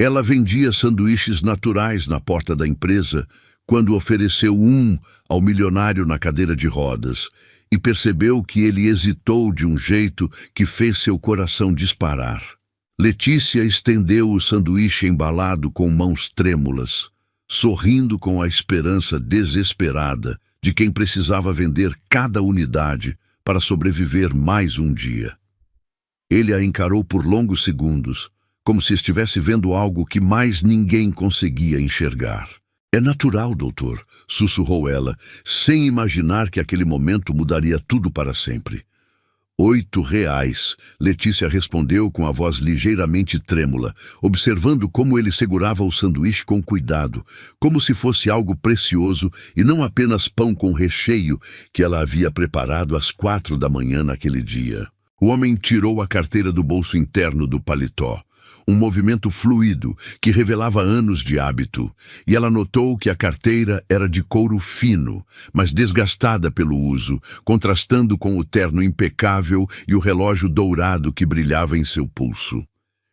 Ela vendia sanduíches naturais na porta da empresa quando ofereceu um ao milionário na cadeira de rodas e percebeu que ele hesitou de um jeito que fez seu coração disparar. Letícia estendeu o sanduíche embalado com mãos trêmulas, sorrindo com a esperança desesperada de quem precisava vender cada unidade para sobreviver mais um dia. Ele a encarou por longos segundos, como se estivesse vendo algo que mais ninguém conseguia enxergar. É natural, doutor, sussurrou ela, sem imaginar que aquele momento mudaria tudo para sempre. R$8, Letícia respondeu com a voz ligeiramente trêmula, observando como ele segurava o sanduíche com cuidado, como se fosse algo precioso e não apenas pão com recheio que ela havia preparado às 4 da manhã naquele dia. O homem tirou a carteira do bolso interno do paletó, um movimento fluido que revelava anos de hábito, e ela notou que a carteira era de couro fino, mas desgastada pelo uso, contrastando com o terno impecável e o relógio dourado que brilhava em seu pulso.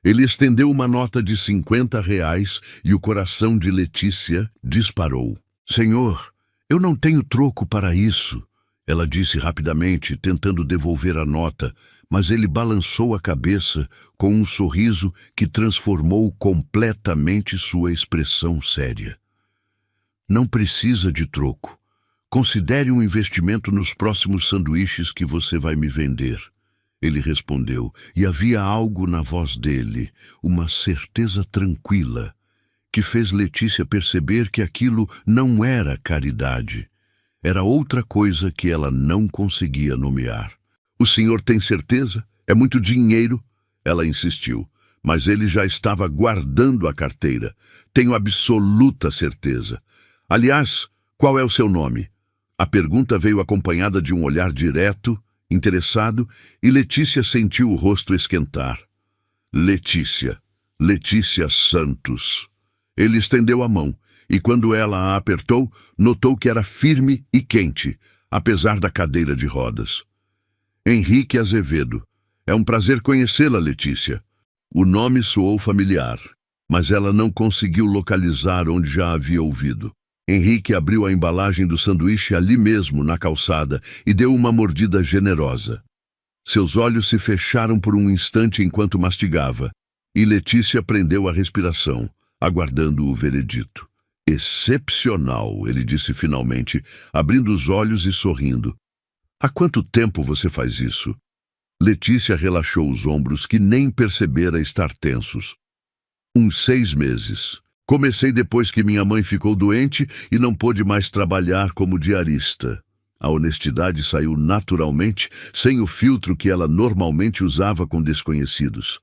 Ele estendeu uma nota de R$50 e o coração de Letícia disparou. Senhor, eu não tenho troco para isso, ela disse rapidamente, tentando devolver a nota, mas ele balançou a cabeça com um sorriso que transformou completamente sua expressão séria. Não precisa de troco. Considere um investimento nos próximos sanduíches que você vai me vender. Ele respondeu, e havia algo na voz dele, uma certeza tranquila, que fez Letícia perceber que aquilo não era caridade. Era outra coisa que ela não conseguia nomear. O senhor tem certeza? É muito dinheiro? Ela insistiu, mas ele já estava guardando a carteira. Tenho absoluta certeza. Aliás, qual é o seu nome? A pergunta veio acompanhada de um olhar direto, interessado, e Letícia sentiu o rosto esquentar. Letícia Santos. Ele estendeu a mão, e quando ela a apertou, notou que era firme e quente, apesar da cadeira de rodas. Henrique Azevedo. É um prazer conhecê-la, Letícia. O nome soou familiar, mas ela não conseguiu localizar onde já havia ouvido. Henrique abriu a embalagem do sanduíche ali mesmo, na calçada, e deu uma mordida generosa. Seus olhos se fecharam por um instante enquanto mastigava, e Letícia prendeu a respiração, aguardando o veredito. Excepcional, ele disse finalmente, abrindo os olhos e sorrindo. Há quanto tempo você faz isso? Letícia relaxou os ombros que nem percebera estar tensos. Uns 6 meses. Comecei depois que minha mãe ficou doente e não pôde mais trabalhar como diarista. A honestidade saiu naturalmente, sem o filtro que ela normalmente usava com desconhecidos.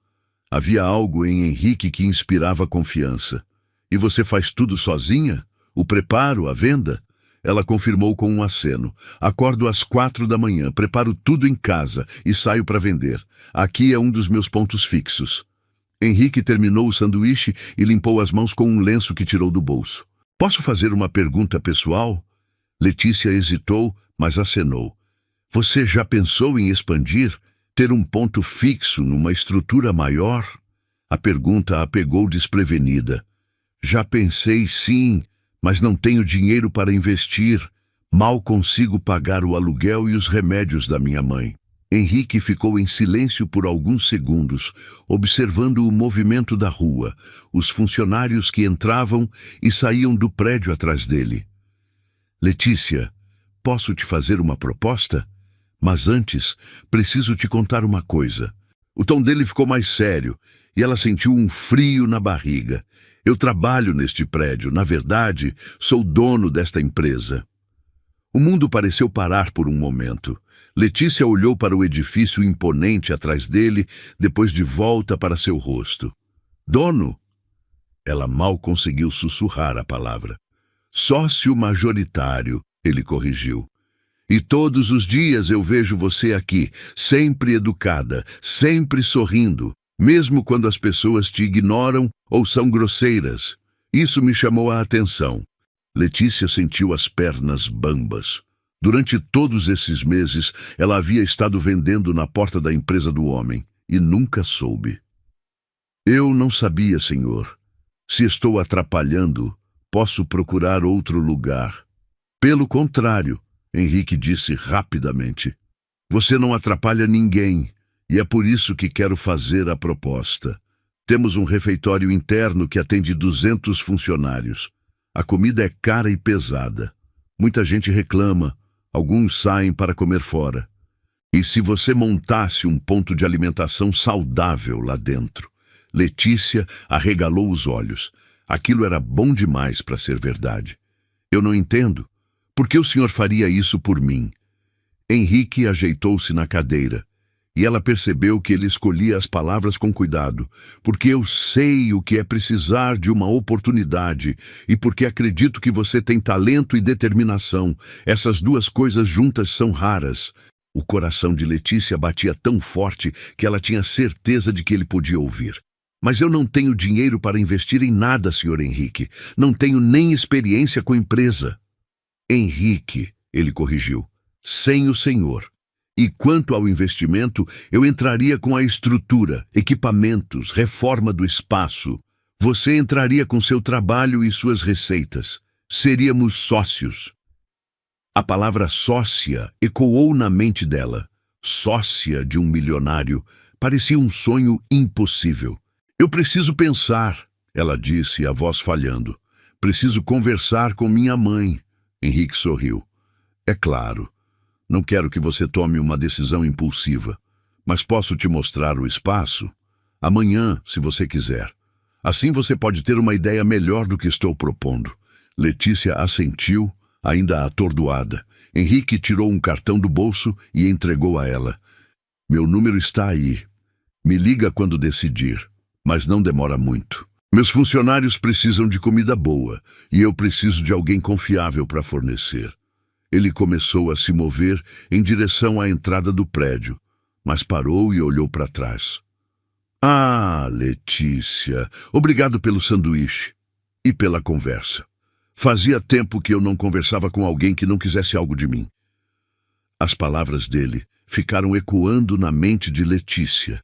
Havia algo em Henrique que inspirava confiança. E você faz tudo sozinha? O preparo, a venda? Ela confirmou com um aceno. Acordo às 4 da manhã, preparo tudo em casa e saio para vender. Aqui é um dos meus pontos fixos. Henrique terminou o sanduíche e limpou as mãos com um lenço que tirou do bolso. Posso fazer uma pergunta pessoal? Letícia hesitou, mas acenou. Você já pensou em expandir? Ter um ponto fixo numa estrutura maior? A pergunta a pegou desprevenida. Já pensei, sim, mas não tenho dinheiro para investir. Mal consigo pagar o aluguel e os remédios da minha mãe. Henrique ficou em silêncio por alguns segundos, observando o movimento da rua, os funcionários que entravam e saíam do prédio atrás dele. Letícia, posso te fazer uma proposta? Mas antes, preciso te contar uma coisa. O tom dele ficou mais sério e ela sentiu um frio na barriga. Eu trabalho neste prédio, na verdade, sou dono desta empresa. O mundo pareceu parar por um momento. Letícia olhou para o edifício imponente atrás dele, depois de volta para seu rosto. Dono? Ela mal conseguiu sussurrar a palavra. Sócio majoritário, ele corrigiu. E todos os dias eu vejo você aqui, sempre educada, sempre sorrindo, mesmo quando as pessoas te ignoram ou são grosseiras. Isso me chamou a atenção. Letícia sentiu as pernas bambas. Durante todos esses meses, ela havia estado vendendo na porta da empresa do homem, e nunca soube. Eu não sabia, senhor. Se estou atrapalhando, posso procurar outro lugar. Pelo contrário, Henrique disse rapidamente. Você não atrapalha ninguém, e é por isso que quero fazer a proposta. Temos um refeitório interno que atende 200 funcionários. A comida é cara e pesada. Muita gente reclama, alguns saem para comer fora. E se você montasse um ponto de alimentação saudável lá dentro? Letícia arregalou os olhos. Aquilo era bom demais para ser verdade. Eu não entendo. Por que o senhor faria isso por mim? Henrique ajeitou-se na cadeira. E ela percebeu que ele escolhia as palavras com cuidado, porque eu sei o que é precisar de uma oportunidade e porque acredito que você tem talento e determinação. Essas duas coisas juntas são raras. O coração de Letícia batia tão forte que ela tinha certeza de que ele podia ouvir. Mas eu não tenho dinheiro para investir em nada, Sr. Henrique. Não tenho nem experiência com empresa. Henrique, ele corrigiu, sem o senhor. E quanto ao investimento, eu entraria com a estrutura, equipamentos, reforma do espaço. Você entraria com seu trabalho e suas receitas. Seríamos sócios. A palavra sócia ecoou na mente dela. Sócia de um milionário. Parecia um sonho impossível. Eu preciso pensar, ela disse, a voz falhando. Preciso conversar com minha mãe. Henrique sorriu. É claro. Não quero que você tome uma decisão impulsiva, mas posso te mostrar o espaço amanhã, se você quiser. Assim você pode ter uma ideia melhor do que estou propondo. Letícia assentiu, ainda atordoada. Henrique tirou um cartão do bolso e entregou a ela. Meu número está aí. Me liga quando decidir, mas não demora muito. Meus funcionários precisam de comida boa e eu preciso de alguém confiável para fornecer. Ele começou a se mover em direção à entrada do prédio, mas parou e olhou para trás. Ah, Letícia, obrigado pelo sanduíche e pela conversa. Fazia tempo que eu não conversava com alguém que não quisesse algo de mim. As palavras dele ficaram ecoando na mente de Letícia,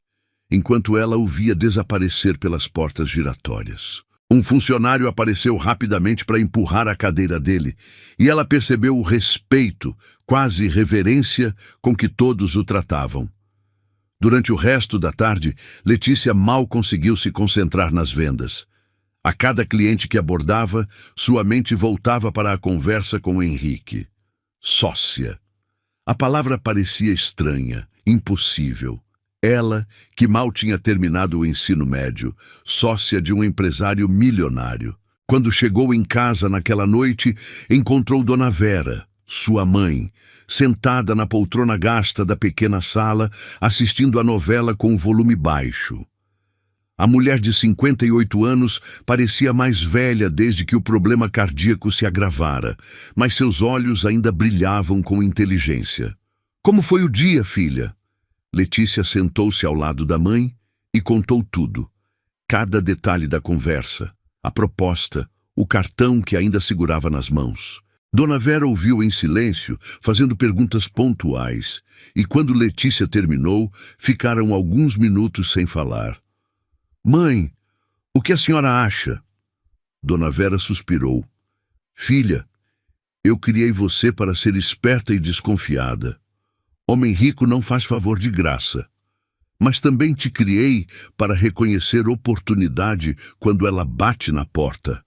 enquanto ela o via desaparecer pelas portas giratórias. Um funcionário apareceu rapidamente para empurrar a cadeira dele, e ela percebeu o respeito, quase reverência, com que todos o tratavam. Durante o resto da tarde, Letícia mal conseguiu se concentrar nas vendas. A cada cliente que abordava, sua mente voltava para a conversa com Henrique. Sócia. A palavra parecia estranha, impossível. Ela, que mal tinha terminado o ensino médio, sócia de um empresário milionário. Quando chegou em casa naquela noite, encontrou Dona Vera, sua mãe, sentada na poltrona gasta da pequena sala, assistindo a novela com o volume baixo. A mulher de 58 anos parecia mais velha desde que o problema cardíaco se agravara, mas seus olhos ainda brilhavam com inteligência. Como foi o dia, filha? Letícia sentou-se ao lado da mãe e contou tudo. Cada detalhe da conversa, a proposta, o cartão que ainda segurava nas mãos. Dona Vera ouviu em silêncio, fazendo perguntas pontuais, e quando Letícia terminou, ficaram alguns minutos sem falar. Mãe, o que a senhora acha? Dona Vera suspirou. Filha, eu criei você para ser esperta e desconfiada. Homem rico não faz favor de graça. Mas também te criei para reconhecer oportunidade quando ela bate na porta.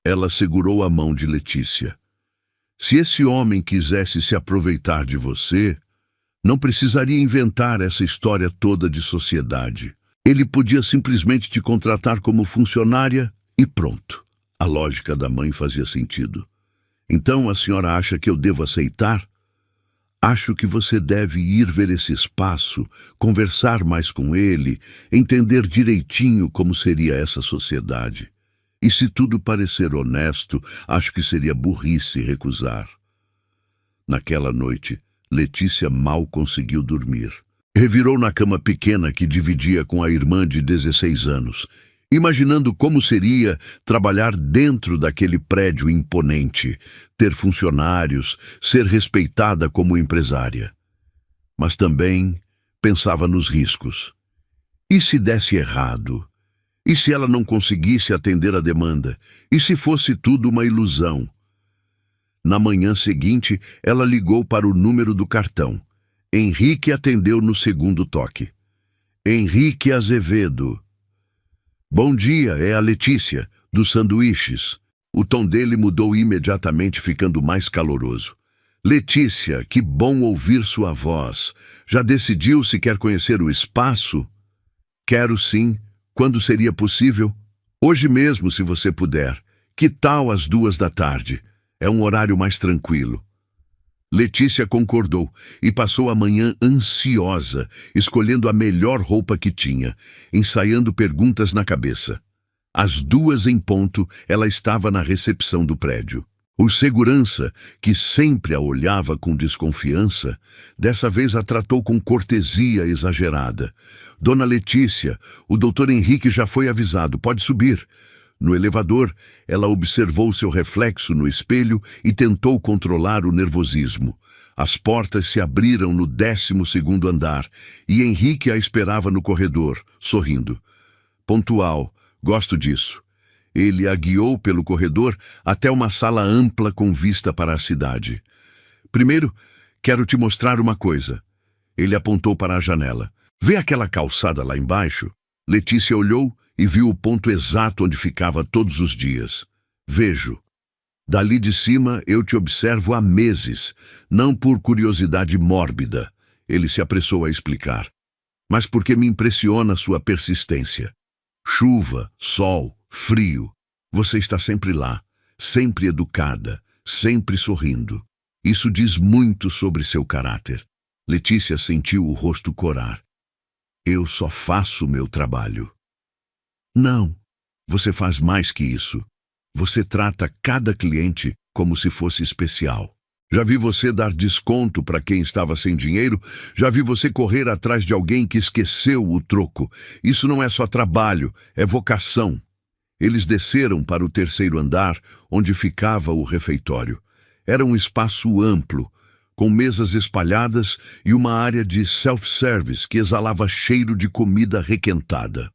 Ela segurou a mão de Letícia. Se esse homem quisesse se aproveitar de você, não precisaria inventar essa história toda de sociedade. Ele podia simplesmente te contratar como funcionária e pronto. A lógica da mãe fazia sentido. Então a senhora acha que eu devo aceitar? Acho que você deve ir ver esse espaço, conversar mais com ele, entender direitinho como seria essa sociedade. E se tudo parecer honesto, acho que seria burrice recusar. Naquela noite, Letícia mal conseguiu dormir. Revirou na cama pequena que dividia com a irmã de 16 anos, imaginando como seria trabalhar dentro daquele prédio imponente, ter funcionários, ser respeitada como empresária. Mas também pensava nos riscos. E se desse errado? E se ela não conseguisse atender a demanda? E se fosse tudo uma ilusão? Na manhã seguinte, ela ligou para o número do cartão. Henrique atendeu no segundo toque. Henrique Azevedo. Bom dia, é a Letícia, dos sanduíches. O tom dele mudou imediatamente, ficando mais caloroso. Letícia, que bom ouvir sua voz. Já decidiu se quer conhecer o espaço? Quero sim. Quando seria possível? Hoje mesmo, se você puder. Que tal às 2 da tarde? É um horário mais tranquilo. Letícia concordou e passou a manhã ansiosa, escolhendo a melhor roupa que tinha, ensaiando perguntas na cabeça. Às 2 em ponto, ela estava na recepção do prédio. O segurança, que sempre a olhava com desconfiança, dessa vez a tratou com cortesia exagerada. Dona Letícia, o doutor Henrique já foi avisado, pode subir. No elevador, ela observou seu reflexo no espelho e tentou controlar o nervosismo. As portas se abriram no 12º andar e Henrique a esperava no corredor, sorrindo. Pontual, gosto disso. Ele a guiou pelo corredor até uma sala ampla com vista para a cidade. Primeiro, quero te mostrar uma coisa. Ele apontou para a janela. Vê aquela calçada lá embaixo? Letícia olhou e viu o ponto exato onde ficava todos os dias. Vejo. Dali de cima eu te observo há meses, não por curiosidade mórbida, ele se apressou a explicar, mas porque me impressiona sua persistência. Chuva, sol, frio, você está sempre lá, sempre educada, sempre sorrindo. Isso diz muito sobre seu caráter. Letícia sentiu o rosto corar. Eu só faço meu trabalho. Não, você faz mais que isso. Você trata cada cliente como se fosse especial. Já vi você dar desconto para quem estava sem dinheiro, já vi você correr atrás de alguém que esqueceu o troco. Isso não é só trabalho, é vocação. Eles desceram para o 3º andar, onde ficava o refeitório. Era um espaço amplo, com mesas espalhadas e uma área de self-service que exalava cheiro de comida requentada.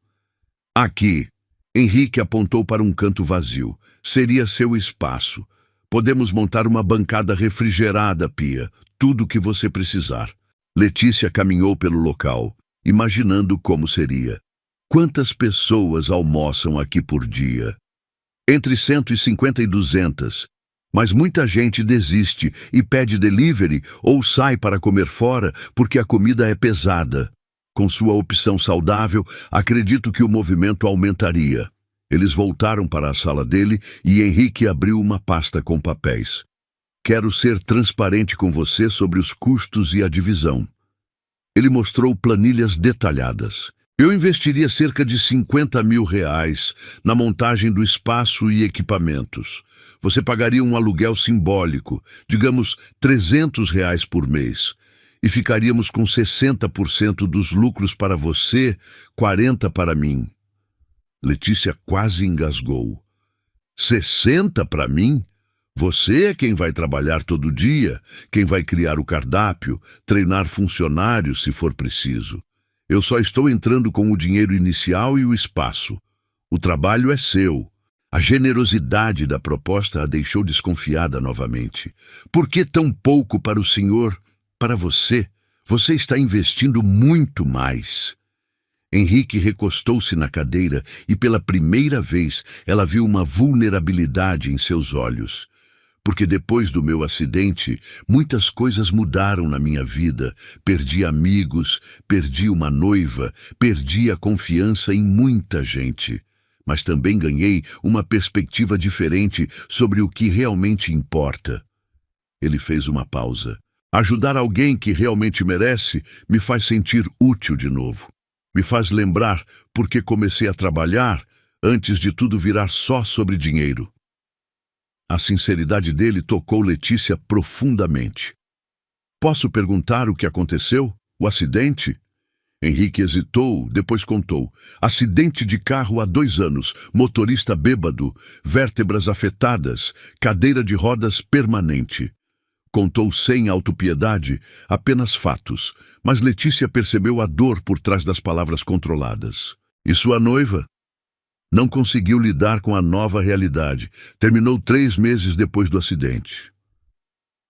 Aqui, Henrique apontou para um canto vazio. Seria seu espaço. Podemos montar uma bancada refrigerada, Pia. Tudo o que você precisar. Letícia caminhou pelo local, imaginando como seria. Quantas pessoas almoçam aqui por dia? Entre 150 e 200. Mas muita gente desiste e pede delivery ou sai para comer fora porque a comida é pesada. Com sua opção saudável, acredito que o movimento aumentaria. Eles voltaram para a sala dele e Henrique abriu uma pasta com papéis. Quero ser transparente com você sobre os custos e a divisão. Ele mostrou planilhas detalhadas. Eu investiria cerca de R$50 mil na montagem do espaço e equipamentos. Você pagaria um aluguel simbólico, digamos R$300 por mês. E ficaríamos com 60% dos lucros para você, 40% para mim. Letícia quase engasgou. 60 para mim? Você é quem vai trabalhar todo dia, quem vai criar o cardápio, treinar funcionários se for preciso. Eu só estou entrando com o dinheiro inicial e o espaço. O trabalho é seu. A generosidade da proposta a deixou desconfiada novamente. Por que tão pouco para o senhor? Para você? Você está investindo muito mais. Henrique recostou-se na cadeira e pela primeira vez ela viu uma vulnerabilidade em seus olhos. Porque depois do meu acidente, muitas coisas mudaram na minha vida. Perdi amigos, perdi uma noiva, perdi a confiança em muita gente. Mas também ganhei uma perspectiva diferente sobre o que realmente importa. Ele fez uma pausa. Ajudar alguém que realmente merece me faz sentir útil de novo. Me faz lembrar porque comecei a trabalhar antes de tudo virar só sobre dinheiro. A sinceridade dele tocou Letícia profundamente. Posso perguntar o que aconteceu? O acidente? Henrique hesitou, depois contou. Acidente de carro há 2 anos, motorista bêbado, vértebras afetadas, cadeira de rodas permanente. Contou sem autopiedade, apenas fatos, mas Letícia percebeu a dor por trás das palavras controladas. E sua noiva? Não conseguiu lidar com a nova realidade. Terminou 3 meses depois do acidente.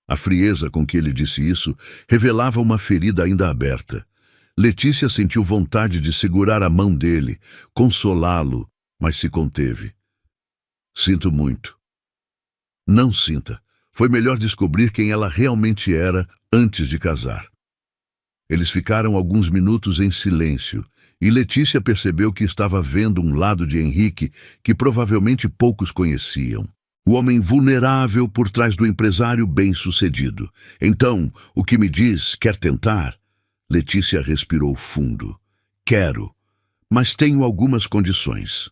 A frieza com que ele disse isso revelava uma ferida ainda aberta. Letícia sentiu vontade de segurar a mão dele, consolá-lo, mas se conteve. Sinto muito. Não sinta. Foi melhor descobrir quem ela realmente era antes de casar. Eles ficaram alguns minutos em silêncio, e Letícia percebeu que estava vendo um lado de Henrique que provavelmente poucos conheciam. O homem vulnerável por trás do empresário bem-sucedido. Então, o que me diz, quer tentar? Letícia respirou fundo. Quero, mas tenho algumas condições.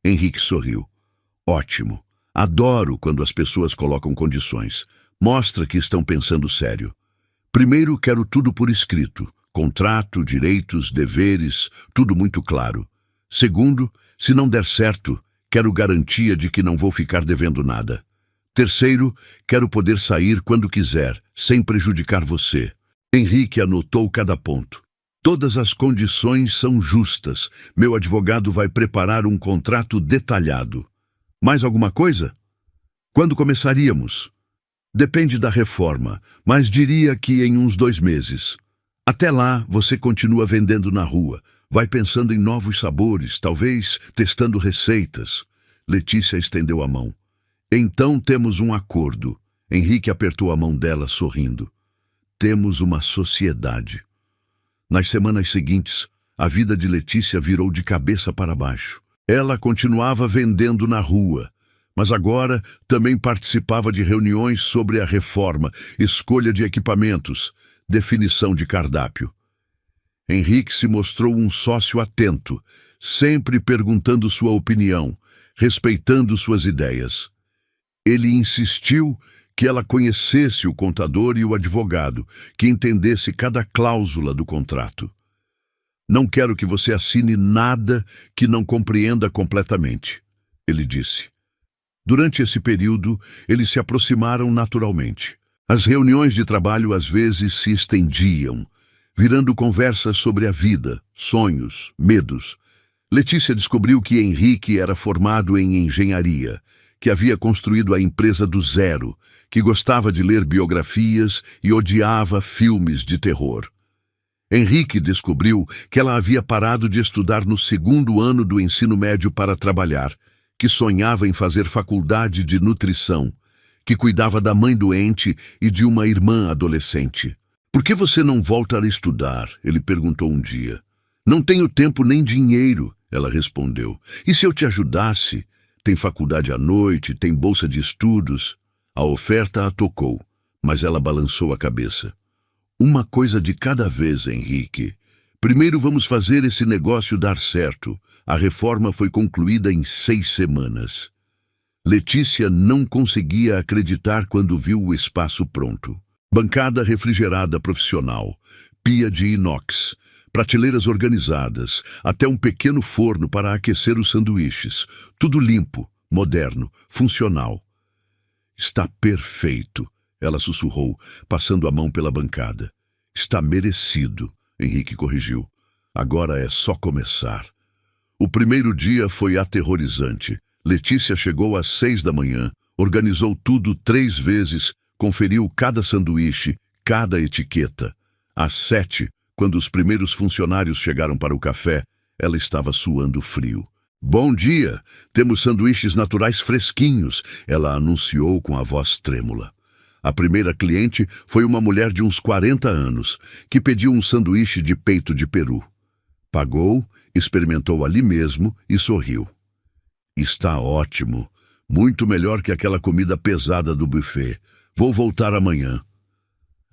Henrique sorriu. Ótimo. Adoro quando as pessoas colocam condições. Mostra que estão pensando sério. Primeiro, quero tudo por escrito. Contrato, direitos, deveres, tudo muito claro. Segundo, se não der certo, quero garantia de que não vou ficar devendo nada. Terceiro, quero poder sair quando quiser, sem prejudicar você. Henrique anotou cada ponto. Todas as condições são justas. Meu advogado vai preparar um contrato detalhado. Mais alguma coisa? Quando começaríamos? Depende da reforma, mas diria que em uns 2 meses. Até lá, você continua vendendo na rua. Vai pensando em novos sabores, talvez testando receitas. Letícia estendeu a mão. Então temos um acordo. Henrique apertou a mão dela, sorrindo. Temos uma sociedade. Nas semanas seguintes, a vida de Letícia virou de cabeça para baixo. Ela continuava vendendo na rua, mas agora também participava de reuniões sobre a reforma, escolha de equipamentos, definição de cardápio. Henrique se mostrou um sócio atento, sempre perguntando sua opinião, respeitando suas ideias. Ele insistiu que ela conhecesse o contador e o advogado, que entendesse cada cláusula do contrato. Não quero que você assine nada que não compreenda completamente, ele disse. Durante esse período, eles se aproximaram naturalmente. As reuniões de trabalho às vezes se estendiam, virando conversas sobre a vida, sonhos, medos. Letícia descobriu que Henrique era formado em engenharia, que havia construído a empresa do zero, que gostava de ler biografias e odiava filmes de terror. Henrique descobriu que ela havia parado de estudar no 2º ano do ensino médio para trabalhar, que sonhava em fazer faculdade de nutrição, que cuidava da mãe doente e de uma irmã adolescente. Por que você não volta a estudar? Ele perguntou um dia. Não tenho tempo nem dinheiro, ela respondeu. E se eu te ajudasse? Tem faculdade à noite, tem bolsa de estudos. A oferta a tocou, mas ela balançou a cabeça. Uma coisa de cada vez, Henrique. Primeiro vamos fazer esse negócio dar certo. A reforma foi concluída em 6 semanas. Letícia não conseguia acreditar quando viu o espaço pronto. Bancada refrigerada profissional, pia de inox, prateleiras organizadas, até um pequeno forno para aquecer os sanduíches. Tudo limpo, moderno, funcional. Está perfeito, ela sussurrou, passando a mão pela bancada. Está merecido, Henrique corrigiu. Agora é só começar. O primeiro dia foi aterrorizante. Letícia chegou às 6 da manhã, organizou tudo 3 vezes, conferiu cada sanduíche, cada etiqueta. Às 7, quando os primeiros funcionários chegaram para o café, ela estava suando frio. Bom dia! Temos sanduíches naturais fresquinhos, ela anunciou com a voz trêmula. A primeira cliente foi uma mulher de uns 40 anos, que pediu um sanduíche de peito de peru. Pagou, experimentou ali mesmo e sorriu. Está ótimo, muito melhor que aquela comida pesada do buffet. Vou voltar amanhã.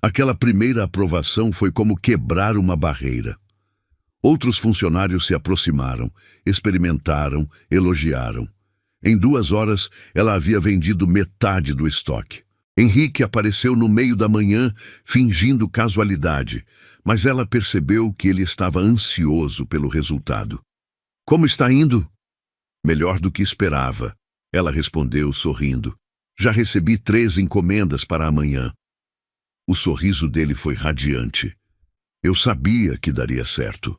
Aquela primeira aprovação foi como quebrar uma barreira. Outros funcionários se aproximaram, experimentaram, elogiaram. Em 2 horas, ela havia vendido metade do estoque. Henrique apareceu no meio da manhã, fingindo casualidade, mas ela percebeu que ele estava ansioso pelo resultado. Como está indo? Melhor do que esperava, ela respondeu, sorrindo. Já recebi 3 encomendas para amanhã. O sorriso dele foi radiante. Eu sabia que daria certo.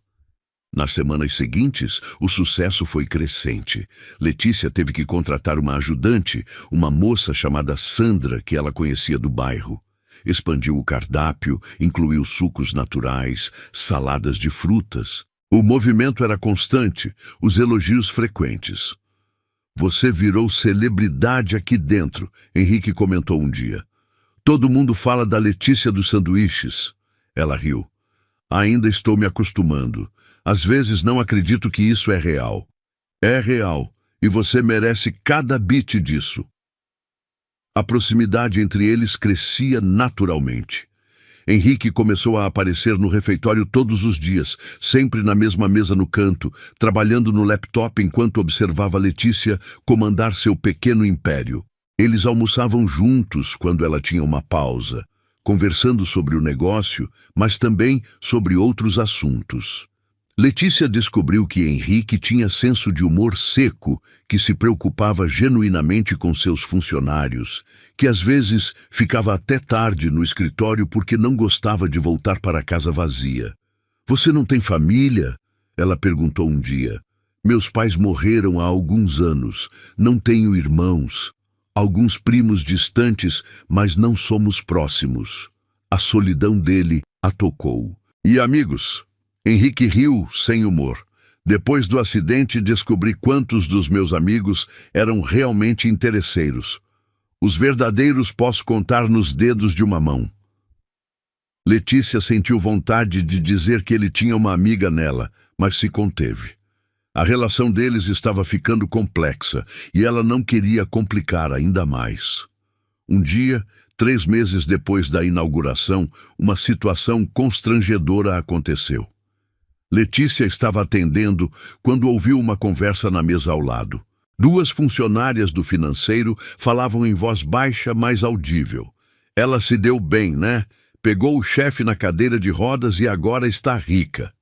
Nas semanas seguintes, o sucesso foi crescente. Letícia teve que contratar uma ajudante, uma moça chamada Sandra, que ela conhecia do bairro. Expandiu o cardápio, incluiu sucos naturais, saladas de frutas. O movimento era constante, os elogios frequentes. Você virou celebridade aqui dentro, Henrique comentou um dia. Todo mundo fala da Letícia dos sanduíches. Ela riu. Ainda estou me acostumando. Às vezes não acredito que isso é real. É real, e você merece cada bit disso. A proximidade entre eles crescia naturalmente. Henrique começou a aparecer no refeitório todos os dias, sempre na mesma mesa no canto, trabalhando no laptop enquanto observava Letícia comandar seu pequeno império. Eles almoçavam juntos quando ela tinha uma pausa, conversando sobre o negócio, mas também sobre outros assuntos. Letícia descobriu que Henrique tinha senso de humor seco, que se preocupava genuinamente com seus funcionários, que às vezes ficava até tarde no escritório porque não gostava de voltar para casa vazia. Você não tem família? Ela perguntou um dia. Meus pais morreram há alguns anos. Não tenho irmãos. Alguns primos distantes, mas não somos próximos. A solidão dele a tocou. E amigos? Henrique riu sem humor. Depois do acidente, descobri quantos dos meus amigos eram realmente interesseiros. Os verdadeiros posso contar nos dedos de uma mão. Letícia sentiu vontade de dizer que ele tinha uma amiga nela, mas se conteve. A relação deles estava ficando complexa e ela não queria complicar ainda mais. Um dia, 3 meses depois da inauguração, uma situação constrangedora aconteceu. Letícia estava atendendo quando ouviu uma conversa na mesa ao lado. 2 funcionárias do financeiro falavam em voz baixa, mas audível. Ela se deu bem, né? Pegou o chefe na cadeira de rodas e agora está rica.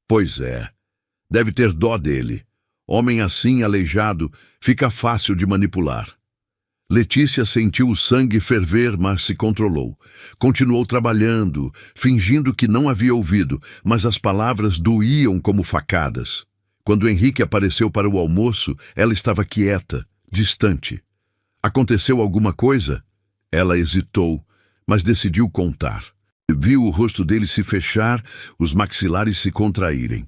Pois é. Deve ter dó dele. Homem assim, aleijado, fica fácil de manipular. Letícia sentiu o sangue ferver, mas se controlou. Continuou trabalhando, fingindo que não havia ouvido, mas as palavras doíam como facadas. Quando Henrique apareceu para o almoço, ela estava quieta, distante. Aconteceu alguma coisa? Ela hesitou, mas decidiu contar. Viu o rosto dele se fechar, os maxilares se contraírem.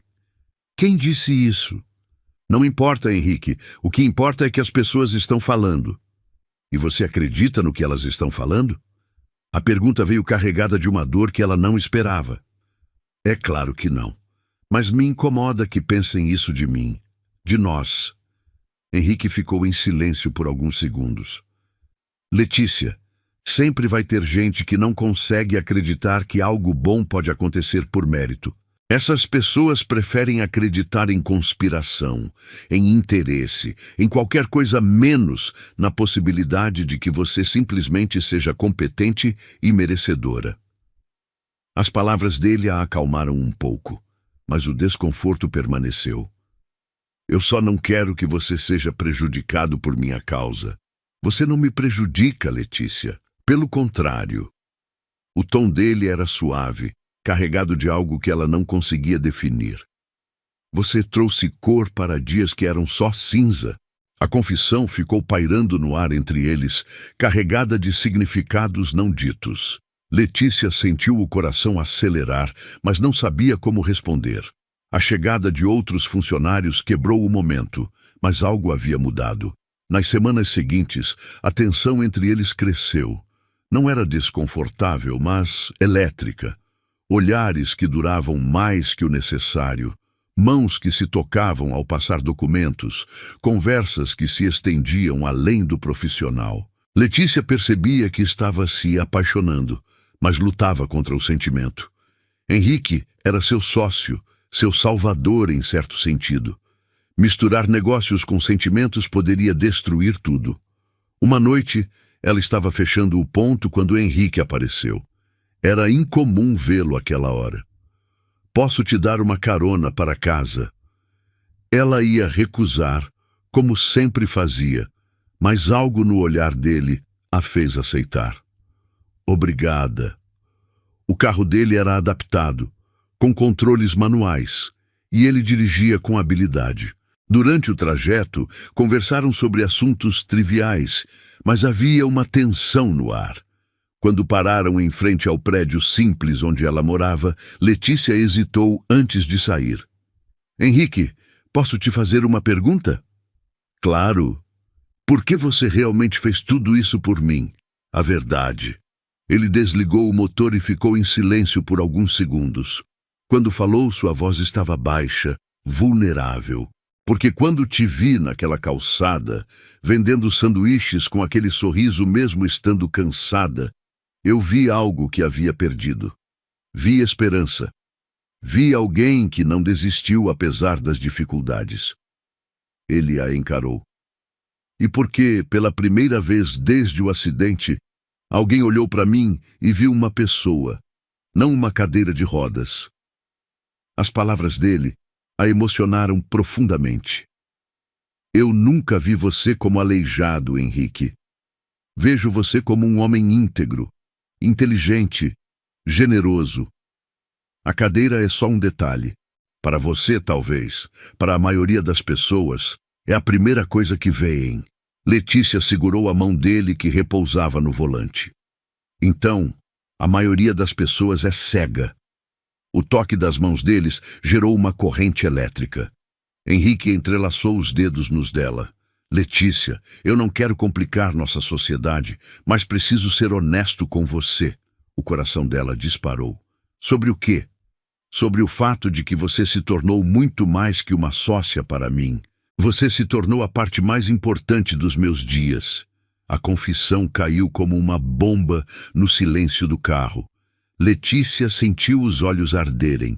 Quem disse isso? Não importa, Henrique. O que importa é que as pessoas estão falando. E você acredita no que elas estão falando? A pergunta veio carregada de uma dor que ela não esperava. É claro que não. Mas me incomoda que pensem isso de mim, de nós. Henrique ficou em silêncio por alguns segundos. Letícia, sempre vai ter gente que não consegue acreditar que algo bom pode acontecer por mérito. Essas pessoas preferem acreditar em conspiração, em interesse, em qualquer coisa menos na possibilidade de que você simplesmente seja competente e merecedora. As palavras dele a acalmaram um pouco, mas o desconforto permaneceu. Eu só não quero que você seja prejudicado por minha causa. Você não me prejudica, Letícia. Pelo contrário. O tom dele era suave, carregado de algo que ela não conseguia definir. Você trouxe cor para dias que eram só cinza. A confissão ficou pairando no ar entre eles, carregada de significados não ditos. Letícia sentiu o coração acelerar, mas não sabia como responder. A chegada de outros funcionários quebrou o momento, mas algo havia mudado. Nas semanas seguintes, a tensão entre eles cresceu. Não era desconfortável, mas elétrica. Olhares que duravam mais que o necessário, mãos que se tocavam ao passar documentos, conversas que se estendiam além do profissional. Letícia percebia que estava se apaixonando, mas lutava contra o sentimento. Henrique era seu sócio, seu salvador em certo sentido. Misturar negócios com sentimentos poderia destruir tudo. Uma noite, ela estava fechando o ponto quando Henrique apareceu. Era incomum vê-lo àquela hora. Posso te dar uma carona para casa? Ela ia recusar, como sempre fazia, mas algo no olhar dele a fez aceitar. Obrigada. O carro dele era adaptado, com controles manuais, e ele dirigia com habilidade. Durante o trajeto, conversaram sobre assuntos triviais, mas havia uma tensão no ar. Quando pararam em frente ao prédio simples onde ela morava, Letícia hesitou antes de sair. Henrique, posso te fazer uma pergunta? Claro. Por que você realmente fez tudo isso por mim? A verdade. Ele desligou o motor e ficou em silêncio por alguns segundos. Quando falou, sua voz estava baixa, vulnerável. Porque quando te vi naquela calçada, vendendo sanduíches com aquele sorriso mesmo estando cansada, eu vi algo que havia perdido. Vi esperança. Vi alguém que não desistiu apesar das dificuldades. Ele a encarou. E porque, pela primeira vez desde o acidente, alguém olhou para mim e viu uma pessoa, não uma cadeira de rodas. As palavras dele a emocionaram profundamente. Eu nunca vi você como aleijado, Henrique. Vejo você como um homem íntegro, inteligente, generoso. A cadeira é só um detalhe. Para você, talvez, para a maioria das pessoas, é a primeira coisa que veem. Letícia segurou a mão dele que repousava no volante. Então, a maioria das pessoas é cega. O toque das mãos deles gerou uma corrente elétrica. Henrique entrelaçou os dedos nos dela. Letícia, eu não quero complicar nossa sociedade, mas preciso ser honesto com você. O coração dela disparou. Sobre o quê? Sobre o fato de que você se tornou muito mais que uma sócia para mim. Você se tornou a parte mais importante dos meus dias. A confissão caiu como uma bomba no silêncio do carro. Letícia sentiu os olhos arderem.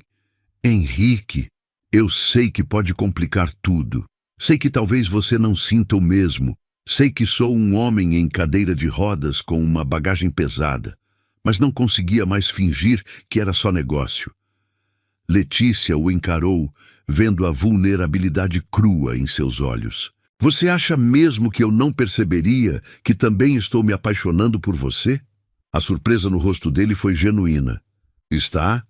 Henrique, eu sei que pode complicar tudo. Sei que talvez você não sinta o mesmo. Sei que sou um homem em cadeira de rodas com uma bagagem pesada. Mas não conseguia mais fingir que era só negócio. Letícia o encarou, vendo a vulnerabilidade crua em seus olhos. Você acha mesmo que eu não perceberia que também estou me apaixonando por você? A surpresa no rosto dele foi genuína. Está?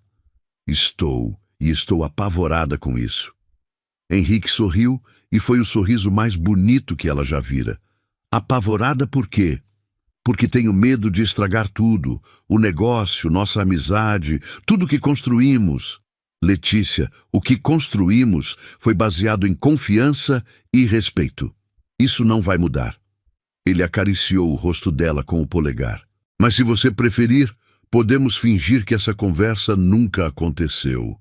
Estou, e estou apavorada com isso. Henrique sorriu e foi o sorriso mais bonito que ela já vira. Apavorada por quê? Porque tenho medo de estragar tudo, o negócio, nossa amizade, tudo que construímos. Letícia, o que construímos foi baseado em confiança e respeito. Isso não vai mudar. Ele acariciou o rosto dela com o polegar. Mas se você preferir, podemos fingir que essa conversa nunca aconteceu.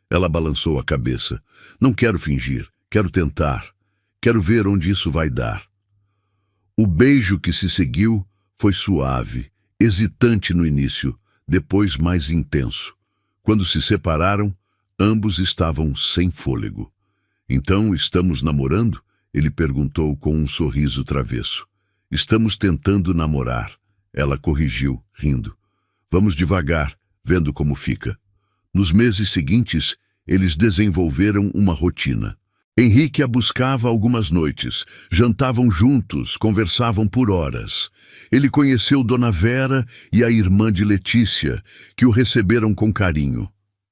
Ela balançou a cabeça. Não quero fingir, quero tentar. Quero ver onde isso vai dar. O beijo que se seguiu foi suave, hesitante no início, depois mais intenso. Quando se separaram, ambos estavam sem fôlego. Então, estamos namorando? Ele perguntou com um sorriso travesso. Estamos tentando namorar. Ela corrigiu, rindo. Vamos devagar, vendo como fica. Nos meses seguintes, eles desenvolveram uma rotina. Henrique a buscava algumas noites, jantavam juntos, conversavam por horas. Ele conheceu Dona Vera e a irmã de Letícia, que o receberam com carinho.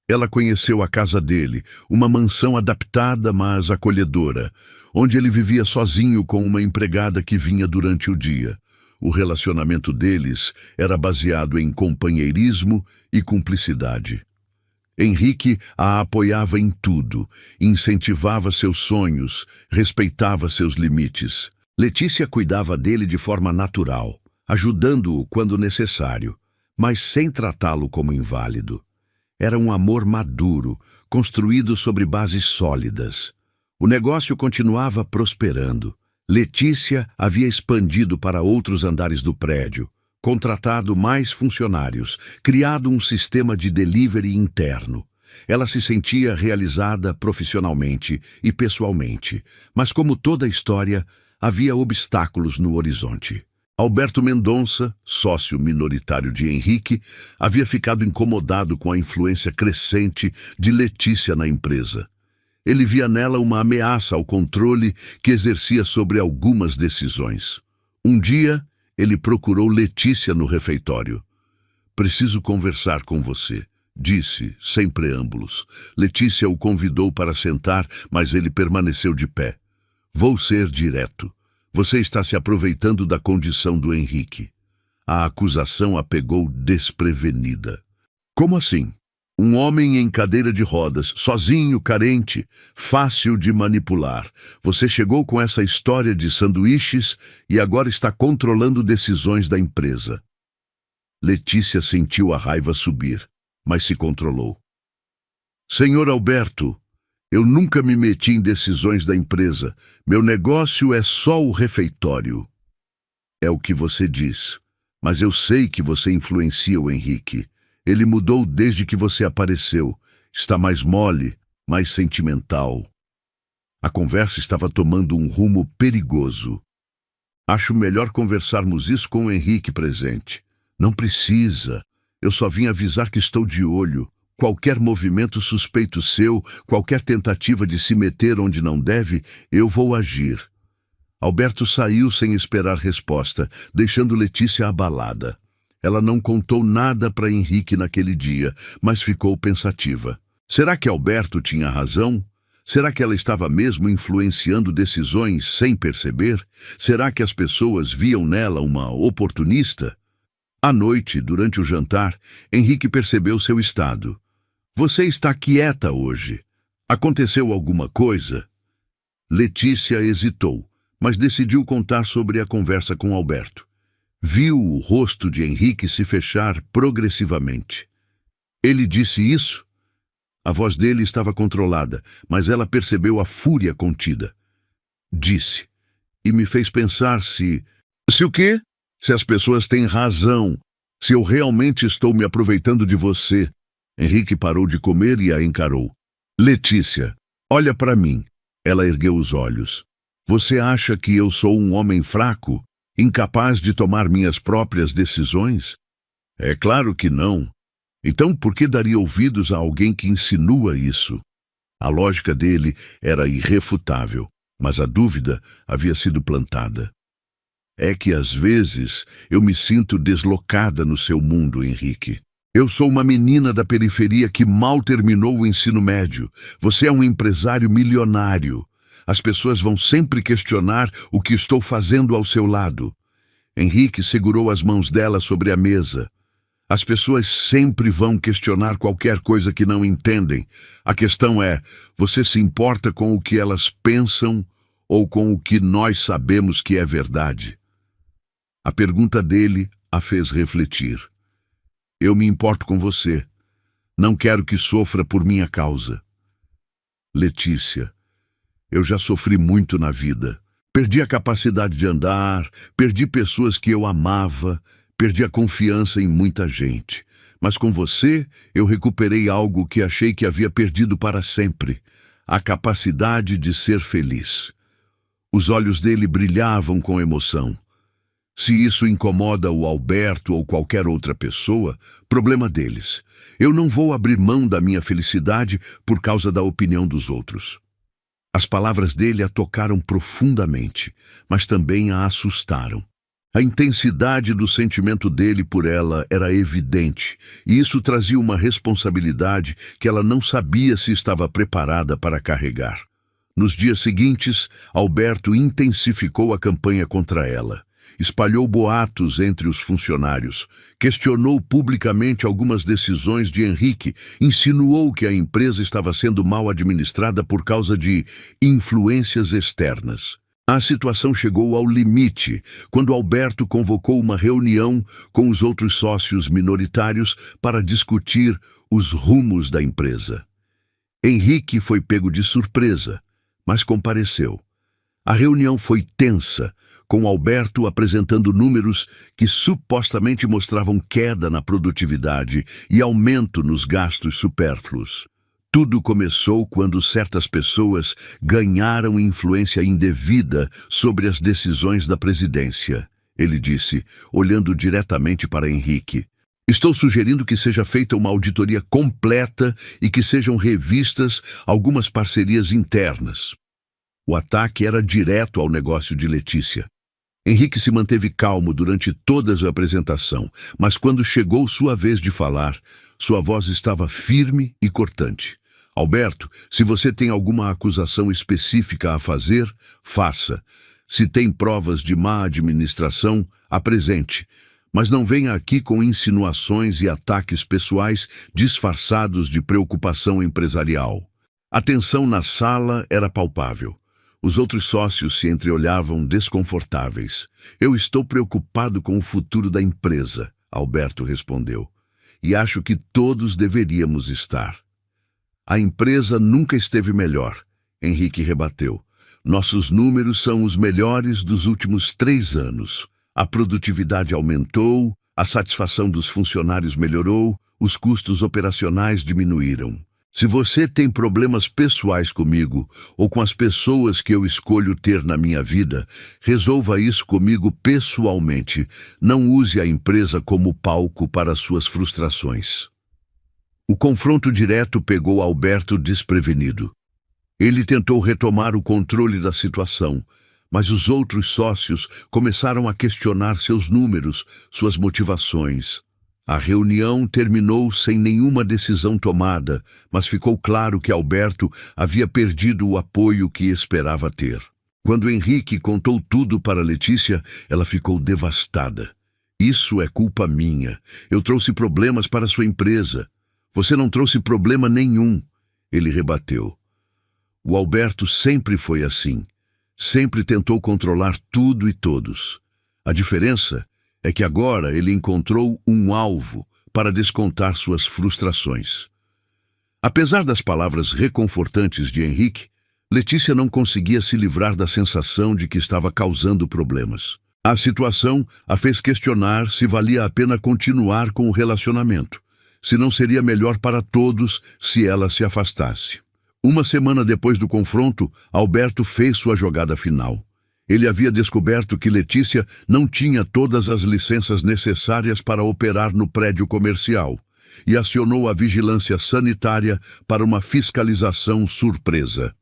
Ela conheceu a casa dele, uma mansão adaptada, mas acolhedora, onde ele vivia sozinho com uma empregada que vinha durante o dia. O relacionamento deles era baseado em companheirismo e cumplicidade. Henrique a apoiava em tudo, incentivava seus sonhos, respeitava seus limites. Letícia cuidava dele de forma natural, ajudando-o quando necessário, mas sem tratá-lo como inválido. Era um amor maduro, construído sobre bases sólidas. O negócio continuava prosperando. Letícia havia expandido para outros andares do prédio, contratado mais funcionários, criado um sistema de delivery interno. Ela se sentia realizada profissionalmente e pessoalmente, mas como toda história, havia obstáculos no horizonte. Alberto Mendonça, sócio minoritário de Henrique, havia ficado incomodado com a influência crescente de Letícia na empresa. Ele via nela uma ameaça ao controle que exercia sobre algumas decisões. Um dia, ele procurou Letícia no refeitório. Preciso conversar com você, disse, sem preâmbulos. Letícia o convidou para sentar, mas ele permaneceu de pé. Vou ser direto. Você está se aproveitando da condição do Henrique. A acusação a pegou desprevenida. Como assim? Um homem em cadeira de rodas, sozinho, carente, fácil de manipular. Você chegou com essa história de sanduíches e agora está controlando decisões da empresa. Letícia sentiu a raiva subir, mas se controlou. Senhor Alberto, eu nunca me meti em decisões da empresa. Meu negócio é só o refeitório. É o que você diz, mas eu sei que você influencia o Henrique. Ele mudou desde que você apareceu. Está mais mole, mais sentimental. A conversa estava tomando um rumo perigoso. Acho melhor conversarmos isso com o Henrique presente. Não precisa. Eu só vim avisar que estou de olho. Qualquer movimento suspeito seu, qualquer tentativa de se meter onde não deve, eu vou agir. Alberto saiu sem esperar resposta, deixando Letícia abalada. Ela não contou nada para Henrique naquele dia, mas ficou pensativa. Será que Alberto tinha razão? Será que ela estava mesmo influenciando decisões sem perceber? Será que as pessoas viam nela uma oportunista? À noite, durante o jantar, Henrique percebeu seu estado. Você está quieta hoje. Aconteceu alguma coisa? Letícia hesitou, mas decidiu contar sobre a conversa com Alberto. Viu o rosto de Henrique se fechar progressivamente. Ele disse isso? A voz dele estava controlada, mas ela percebeu a fúria contida. Disse, e me fez pensar se o quê? Se as pessoas têm razão, se eu realmente estou me aproveitando de você. Henrique parou de comer e a encarou. Letícia, olha para mim. Ela ergueu os olhos. Você acha que eu sou um homem fraco? Incapaz de tomar minhas próprias decisões? É claro que não. Então por que daria ouvidos a alguém que insinua isso? A lógica dele era irrefutável, mas a dúvida havia sido plantada. É que às vezes eu me sinto deslocada no seu mundo, Henrique. Eu sou uma menina da periferia que mal terminou o ensino médio. Você é um empresário milionário. As pessoas vão sempre questionar o que estou fazendo ao seu lado. Henrique segurou as mãos dela sobre a mesa. As pessoas sempre vão questionar qualquer coisa que não entendem. A questão é, você se importa com o que elas pensam ou com o que nós sabemos que é verdade? A pergunta dele a fez refletir. Eu me importo com você. Não quero que sofra por minha causa. Letícia, eu já sofri muito na vida. Perdi a capacidade de andar, perdi pessoas que eu amava, perdi a confiança em muita gente. Mas com você, eu recuperei algo que achei que havia perdido para sempre. A capacidade de ser feliz. Os olhos dele brilhavam com emoção. Se isso incomoda o Alberto ou qualquer outra pessoa, problema deles. Eu não vou abrir mão da minha felicidade por causa da opinião dos outros. As palavras dele a tocaram profundamente, mas também a assustaram. A intensidade do sentimento dele por ela era evidente, e isso trazia uma responsabilidade que ela não sabia se estava preparada para carregar. Nos dias seguintes, Alberto intensificou a campanha contra ela. Espalhou boatos entre os funcionários, questionou publicamente algumas decisões de Henrique, insinuou que a empresa estava sendo mal administrada por causa de influências externas. A situação chegou ao limite quando Alberto convocou uma reunião com os outros sócios minoritários para discutir os rumos da empresa. Henrique foi pego de surpresa, mas compareceu. A reunião foi tensa, com Alberto apresentando números que supostamente mostravam queda na produtividade e aumento nos gastos supérfluos. Tudo começou quando certas pessoas ganharam influência indevida sobre as decisões da presidência, ele disse, olhando diretamente para Henrique. Estou sugerindo que seja feita uma auditoria completa e que sejam revistas algumas parcerias internas. O ataque era direto ao negócio de Letícia. Henrique se manteve calmo durante toda a apresentação, mas quando chegou sua vez de falar, sua voz estava firme e cortante. Alberto, se você tem alguma acusação específica a fazer, faça. Se tem provas de má administração, apresente. Mas não venha aqui com insinuações e ataques pessoais disfarçados de preocupação empresarial. A tensão na sala era palpável. Os outros sócios se entreolhavam desconfortáveis. Eu estou preocupado com o futuro da empresa, Alberto respondeu. E acho que todos deveríamos estar. A empresa nunca esteve melhor, Henrique rebateu. Nossos números são os melhores dos últimos 3 anos. A produtividade aumentou, a satisfação dos funcionários melhorou, os custos operacionais diminuíram. Se você tem problemas pessoais comigo ou com as pessoas que eu escolho ter na minha vida, resolva isso comigo pessoalmente. Não use a empresa como palco para suas frustrações. O confronto direto pegou Alberto desprevenido. Ele tentou retomar o controle da situação, mas os outros sócios começaram a questionar seus números, suas motivações. A reunião terminou sem nenhuma decisão tomada, mas ficou claro que Alberto havia perdido o apoio que esperava ter. Quando Henrique contou tudo para Letícia, ela ficou devastada. Isso é culpa minha. Eu trouxe problemas para sua empresa. Você não trouxe problema nenhum, ele rebateu. O Alberto sempre foi assim. Sempre tentou controlar tudo e todos. A diferença é que agora ele encontrou um alvo para descontar suas frustrações. Apesar das palavras reconfortantes de Henrique, Letícia não conseguia se livrar da sensação de que estava causando problemas. A situação a fez questionar se valia a pena continuar com o relacionamento, se não seria melhor para todos se ela se afastasse. Uma semana depois do confronto, Alberto fez sua jogada final. Ele havia descoberto que Letícia não tinha todas as licenças necessárias para operar no prédio comercial e acionou a vigilância sanitária para uma fiscalização surpresa.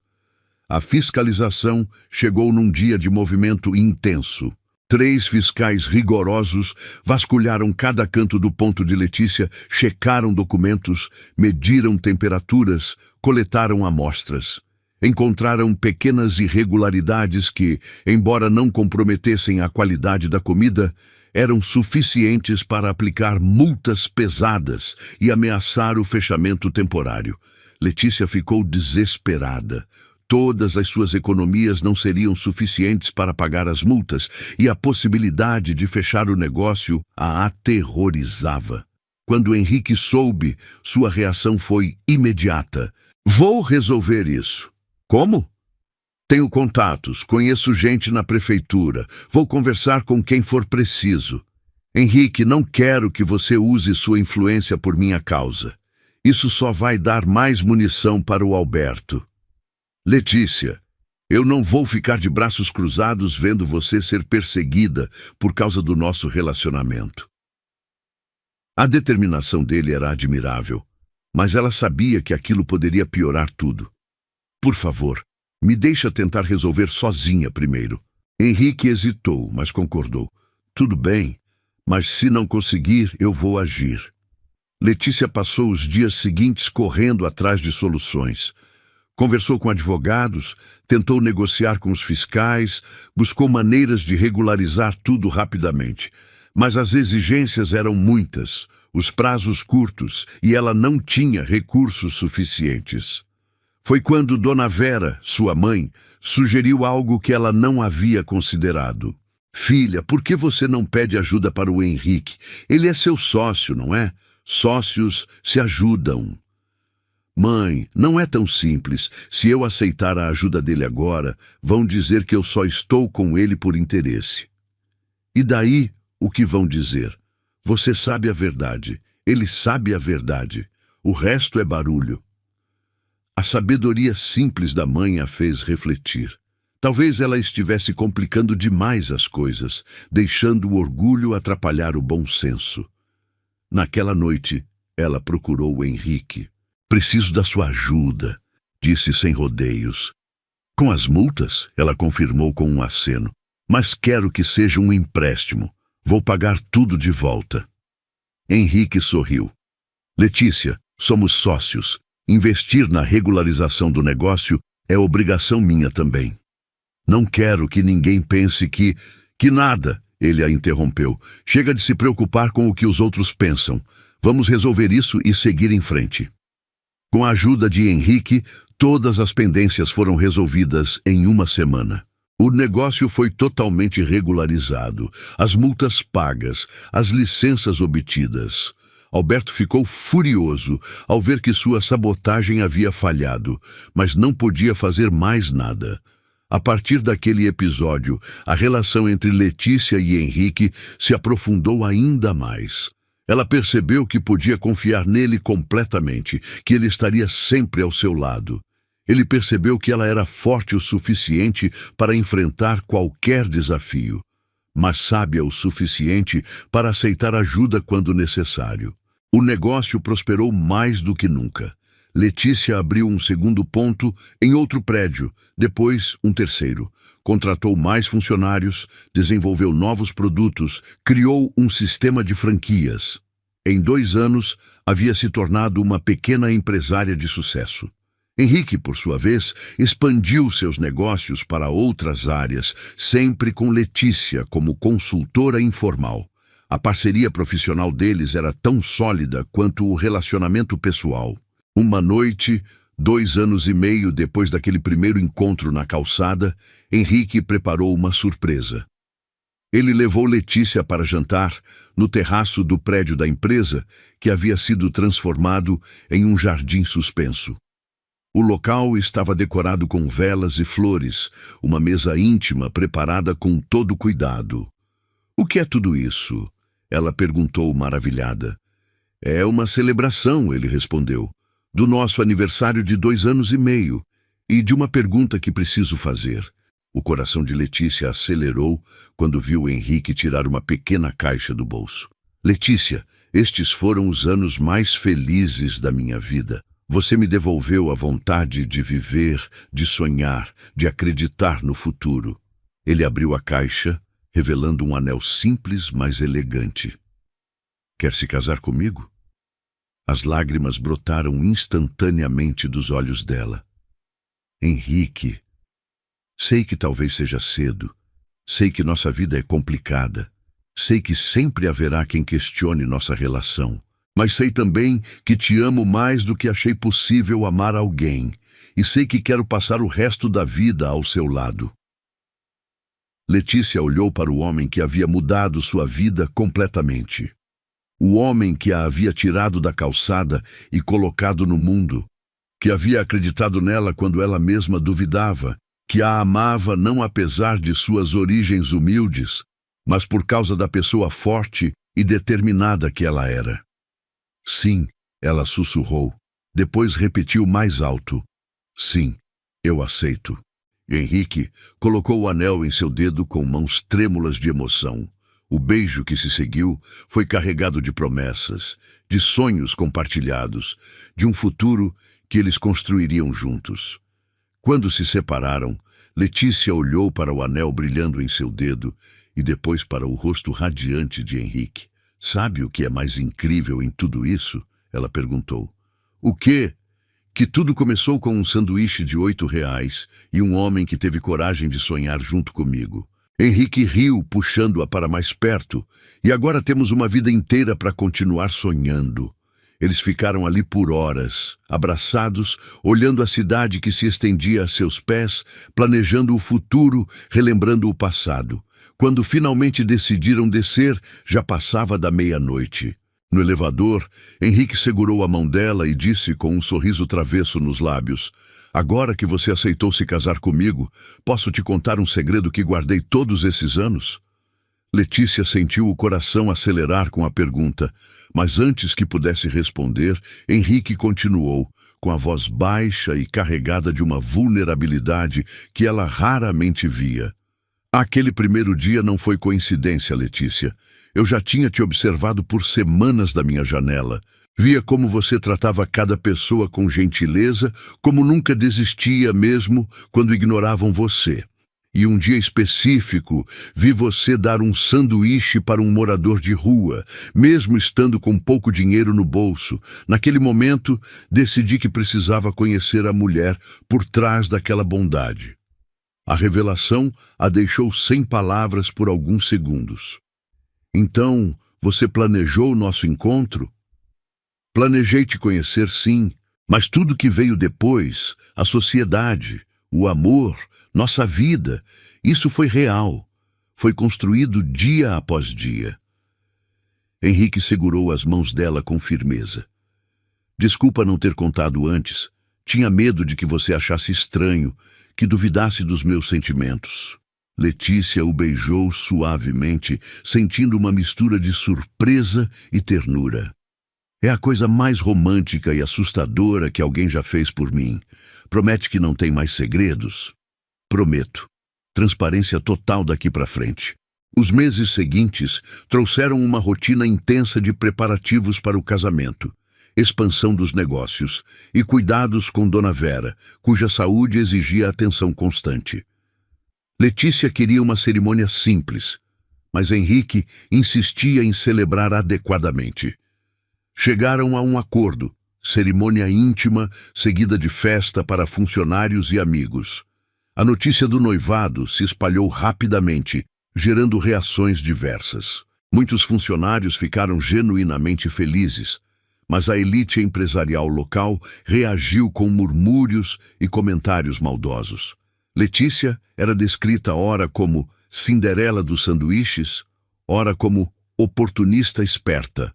A fiscalização chegou num dia de movimento intenso. 3 fiscais rigorosos vasculharam cada canto do ponto de Letícia, checaram documentos, mediram temperaturas, coletaram amostras. Encontraram pequenas irregularidades que, embora não comprometessem a qualidade da comida, eram suficientes para aplicar multas pesadas e ameaçar o fechamento temporário. Letícia ficou desesperada. Todas as suas economias não seriam suficientes para pagar as multas e a possibilidade de fechar o negócio a aterrorizava. Quando Henrique soube, sua reação foi imediata. Vou resolver isso. Como? Tenho contatos, conheço gente na prefeitura, vou conversar com quem for preciso. Henrique, não quero que você use sua influência por minha causa. Isso só vai dar mais munição para o Alberto. Letícia, eu não vou ficar de braços cruzados vendo você ser perseguida por causa do nosso relacionamento. A determinação dele era admirável, mas ela sabia que aquilo poderia piorar tudo. Por favor, me deixa tentar resolver sozinha primeiro. Henrique hesitou, mas concordou. Tudo bem, mas se não conseguir, eu vou agir. Letícia passou os dias seguintes correndo atrás de soluções. Conversou com advogados, tentou negociar com os fiscais, buscou maneiras de regularizar tudo rapidamente. Mas as exigências eram muitas, os prazos curtos, e ela não tinha recursos suficientes. Foi quando Dona Vera, sua mãe, sugeriu algo que ela não havia considerado. Filha, por que você não pede ajuda para o Henrique? Ele é seu sócio, não é? Sócios se ajudam. Mãe, não é tão simples. Se eu aceitar a ajuda dele agora, vão dizer que eu só estou com ele por interesse. E daí, o que vão dizer? Você sabe a verdade. Ele sabe a verdade. O resto é barulho. A sabedoria simples da mãe a fez refletir. Talvez ela estivesse complicando demais as coisas, deixando o orgulho atrapalhar o bom senso. Naquela noite, ela procurou o Henrique. Preciso da sua ajuda, disse sem rodeios. Com as multas, ela confirmou com um aceno. Mas quero que seja um empréstimo. Vou pagar tudo de volta. Henrique sorriu. Letícia, somos sócios. Investir na regularização do negócio é obrigação minha também. Não quero que ninguém pense que nada, ele a interrompeu. Chega de se preocupar com o que os outros pensam. Vamos resolver isso e seguir em frente. Com a ajuda de Henrique, todas as pendências foram resolvidas em uma semana. O negócio foi totalmente regularizado, as multas pagas, as licenças obtidas. Alberto ficou furioso ao ver que sua sabotagem havia falhado, mas não podia fazer mais nada. A partir daquele episódio, a relação entre Letícia e Henrique se aprofundou ainda mais. Ela percebeu que podia confiar nele completamente, que ele estaria sempre ao seu lado. Ele percebeu que ela era forte o suficiente para enfrentar qualquer desafio, mas sábia o suficiente para aceitar ajuda quando necessário. O negócio prosperou mais do que nunca. Letícia abriu um segundo ponto em outro prédio, depois um terceiro. Contratou mais funcionários, desenvolveu novos produtos, criou um sistema de franquias. Em 2 anos, havia se tornado uma pequena empresária de sucesso. Henrique, por sua vez, expandiu seus negócios para outras áreas, sempre com Letícia como consultora informal. A parceria profissional deles era tão sólida quanto o relacionamento pessoal. Uma noite, 2 anos e meio depois daquele primeiro encontro na calçada, Henrique preparou uma surpresa. Ele levou Letícia para jantar no terraço do prédio da empresa, que havia sido transformado em um jardim suspenso. O local estava decorado com velas e flores, uma mesa íntima preparada com todo cuidado. "O que é tudo isso?" ela perguntou maravilhada. "É uma celebração", ele respondeu, "do nosso aniversário de 2 anos e meio e de uma pergunta que preciso fazer." O coração de Letícia acelerou quando viu Henrique tirar uma pequena caixa do bolso. "Letícia, estes foram os anos mais felizes da minha vida. Você me devolveu a vontade de viver, de sonhar, de acreditar no futuro." Ele abriu a caixa, revelando um anel simples, mas elegante. "Quer se casar comigo?" As lágrimas brotaram instantaneamente dos olhos dela. "Henrique, sei que talvez seja cedo, sei que nossa vida é complicada, sei que sempre haverá quem questione nossa relação, mas sei também que te amo mais do que achei possível amar alguém, e sei que quero passar o resto da vida ao seu lado." Letícia olhou para o homem que havia mudado sua vida completamente. O homem que a havia tirado da calçada e colocado no mundo, que havia acreditado nela quando ela mesma duvidava, que a amava não apesar de suas origens humildes, mas por causa da pessoa forte e determinada que ela era. "Sim", ela sussurrou, depois repetiu mais alto, "Sim, eu aceito." Henrique colocou o anel em seu dedo com mãos trêmulas de emoção. O beijo que se seguiu foi carregado de promessas, de sonhos compartilhados, de um futuro que eles construiriam juntos. Quando se separaram, Letícia olhou para o anel brilhando em seu dedo e depois para o rosto radiante de Henrique. "Sabe o que é mais incrível em tudo isso?" ela perguntou. "O quê?" "Que tudo começou com um sanduíche de R$ 8 e um homem que teve coragem de sonhar junto comigo." Henrique riu, puxando-a para mais perto, "E agora temos uma vida inteira para continuar sonhando." Eles ficaram ali por horas, abraçados, olhando a cidade que se estendia a seus pés, planejando o futuro, relembrando o passado. Quando finalmente decidiram descer, já passava da meia-noite. No elevador, Henrique segurou a mão dela e disse com um sorriso travesso nos lábios, "Agora que você aceitou se casar comigo, posso te contar um segredo que guardei todos esses anos?" Letícia sentiu o coração acelerar com a pergunta, mas antes que pudesse responder, Henrique continuou, com a voz baixa e carregada de uma vulnerabilidade que ela raramente via. "Aquele primeiro dia não foi coincidência, Letícia. Eu já tinha te observado por semanas da minha janela. Via como você tratava cada pessoa com gentileza, como nunca desistia mesmo quando ignoravam você. E um dia específico, vi você dar um sanduíche para um morador de rua, mesmo estando com pouco dinheiro no bolso. Naquele momento, decidi que precisava conhecer a mulher por trás daquela bondade. A revelação a deixou sem palavras por alguns segundos. Então, você planejou nosso encontro? Planejei te conhecer, sim, mas tudo que veio depois, a sociedade, o amor, nossa vida, isso foi real. Foi construído dia após dia. Henrique segurou as mãos dela com firmeza. Desculpa não ter contado antes. Tinha medo de que você achasse estranho, que duvidasse dos meus sentimentos. Letícia o beijou suavemente, sentindo uma mistura de surpresa e ternura. É a coisa mais romântica e assustadora que alguém já fez por mim. Promete que não tem mais segredos? Prometo. Transparência total daqui para frente. Os meses seguintes trouxeram uma rotina intensa de preparativos para o casamento, expansão dos negócios e cuidados com Dona Vera, cuja saúde exigia atenção constante. Letícia queria uma cerimônia simples, mas Henrique insistia em celebrar adequadamente. Chegaram a um acordo, cerimônia íntima seguida de festa para funcionários e amigos. A notícia do noivado se espalhou rapidamente, gerando reações diversas. Muitos funcionários ficaram genuinamente felizes, mas a elite empresarial local reagiu com murmúrios e comentários maldosos. Letícia era descrita ora como Cinderela dos sanduíches, ora como oportunista esperta.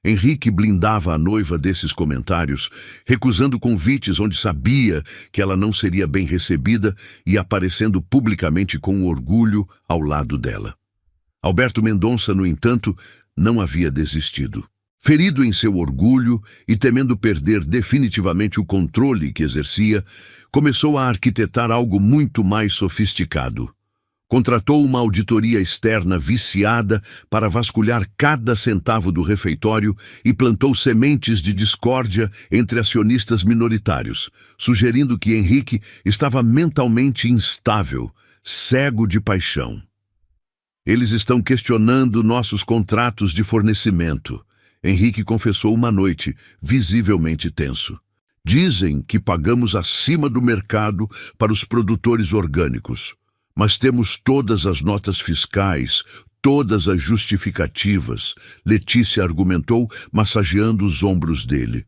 Henrique blindava a noiva desses comentários, recusando convites onde sabia que ela não seria bem recebida e aparecendo publicamente com orgulho ao lado dela. Alberto Mendonça, no entanto, não havia desistido. Ferido em seu orgulho e temendo perder definitivamente o controle que exercia, começou a arquitetar algo muito mais sofisticado. Contratou uma auditoria externa viciada para vasculhar cada centavo do refeitório e plantou sementes de discórdia entre acionistas minoritários, sugerindo que Henrique estava mentalmente instável, cego de paixão. Eles estão questionando nossos contratos de fornecimento. Henrique confessou uma noite, visivelmente tenso. Dizem que pagamos acima do mercado para os produtores orgânicos. Mas temos todas as notas fiscais, todas as justificativas, Letícia argumentou, massageando os ombros dele.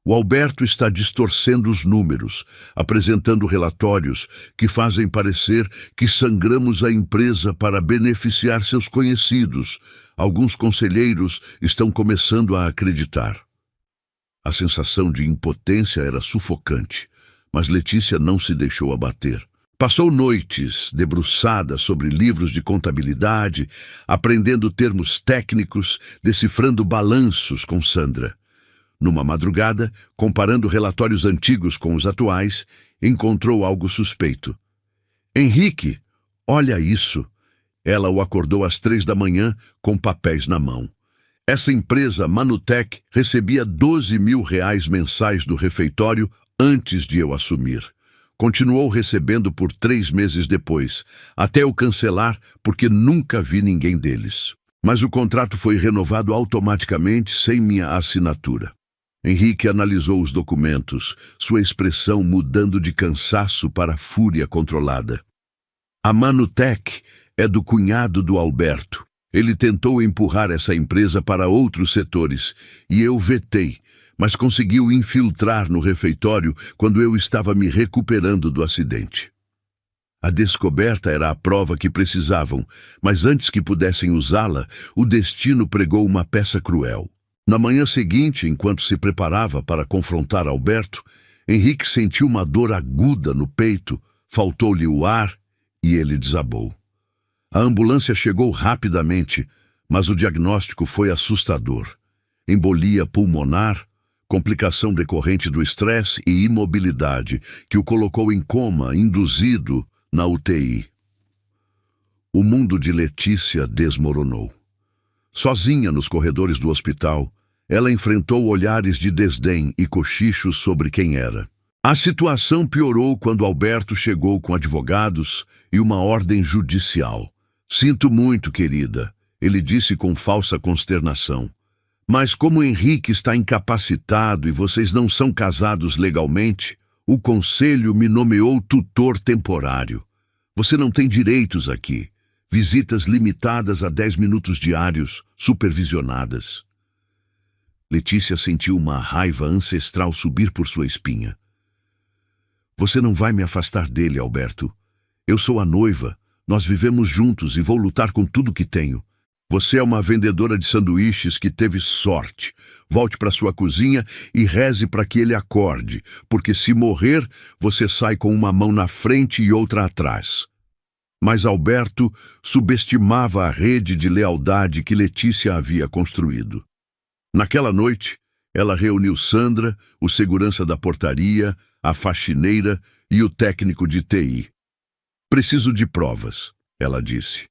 O Alberto está distorcendo os números, apresentando relatórios que fazem parecer que sangramos a empresa para beneficiar seus conhecidos. Alguns conselheiros estão começando a acreditar. A sensação de impotência era sufocante, mas Letícia não se deixou abater. Passou noites debruçada sobre livros de contabilidade, aprendendo termos técnicos, decifrando balanços com Sandra. Numa madrugada, comparando relatórios antigos com os atuais, encontrou algo suspeito. Henrique, olha isso! Ela o acordou às 3 da manhã com papéis na mão. Essa empresa, Manutec, recebia R$ 12.000 mensais do refeitório antes de eu assumir. Continuou recebendo por 3 meses depois, até eu cancelar porque nunca vi ninguém deles. Mas o contrato foi renovado automaticamente sem minha assinatura. Henrique analisou os documentos, sua expressão mudando de cansaço para fúria controlada. A Manutec é do cunhado do Alberto. Ele tentou empurrar essa empresa para outros setores e eu vetei, mas conseguiu infiltrar no refeitório quando eu estava me recuperando do acidente. A descoberta era a prova que precisavam, mas antes que pudessem usá-la, o destino pregou uma peça cruel. Na manhã seguinte, enquanto se preparava para confrontar Alberto, Henrique sentiu uma dor aguda no peito, faltou-lhe o ar e ele desabou. A ambulância chegou rapidamente, mas o diagnóstico foi assustador. Embolia pulmonar, complicação decorrente do estresse e imobilidade, que o colocou em coma induzido na UTI. O mundo de Letícia desmoronou. Sozinha nos corredores do hospital, ela enfrentou olhares de desdém e cochichos sobre quem era. A situação piorou quando Alberto chegou com advogados e uma ordem judicial. Sinto muito, querida, ele disse com falsa consternação. Mas como Henrique está incapacitado e vocês não são casados legalmente, o conselho me nomeou tutor temporário. Você não tem direitos aqui. Visitas limitadas a 10 minutos diários, supervisionadas. Letícia sentiu uma raiva ancestral subir por sua espinha. Você não vai me afastar dele, Alberto. Eu sou a noiva, nós vivemos juntos e vou lutar com tudo que tenho. Você é uma vendedora de sanduíches que teve sorte. Volte para sua cozinha e reze para que ele acorde, porque se morrer, você sai com uma mão na frente e outra atrás. Mas Alberto subestimava a rede de lealdade que Letícia havia construído. Naquela noite, ela reuniu Sandra, o segurança da portaria, a faxineira e o técnico de TI. Preciso de provas, ela disse.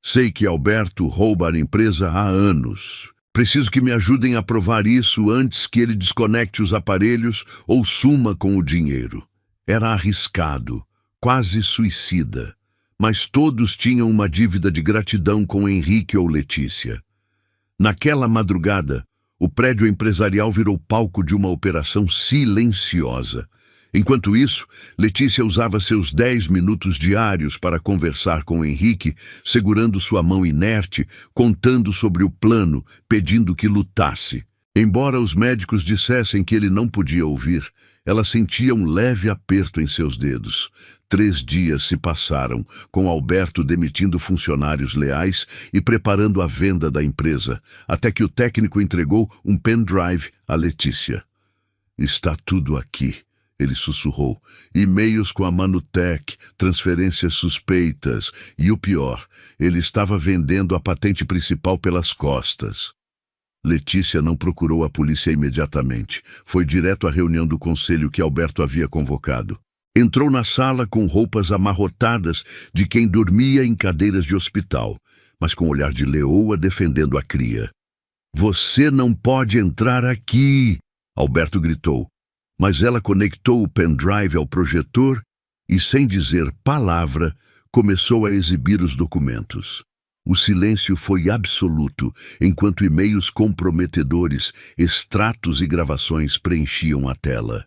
Sei que Alberto rouba a empresa há anos. Preciso que me ajudem a provar isso antes que ele desconecte os aparelhos ou suma com o dinheiro. Era arriscado, quase suicida. Mas todos tinham uma dívida de gratidão com Henrique ou Letícia. Naquela madrugada, o prédio empresarial virou palco de uma operação silenciosa. Enquanto isso, Letícia usava seus 10 minutos diários para conversar com Henrique, segurando sua mão inerte, contando sobre o plano, pedindo que lutasse. Embora os médicos dissessem que ele não podia ouvir, ela sentia um leve aperto em seus dedos. 3 dias se passaram, com Alberto demitindo funcionários leais e preparando a venda da empresa, até que o técnico entregou um pendrive a Letícia. Está tudo aqui, ele sussurrou. E-mails com a Manutec, transferências suspeitas e o pior, ele estava vendendo a patente principal pelas costas. Letícia não procurou a polícia imediatamente. Foi direto à reunião do conselho que Alberto havia convocado. Entrou na sala com roupas amarrotadas de quem dormia em cadeiras de hospital, mas com olhar de leoa defendendo a cria. Você não pode entrar aqui, Alberto gritou. Mas ela conectou o pendrive ao projetor e, sem dizer palavra, começou a exibir os documentos. O silêncio foi absoluto, enquanto e-mails comprometedores, extratos e gravações preenchiam a tela.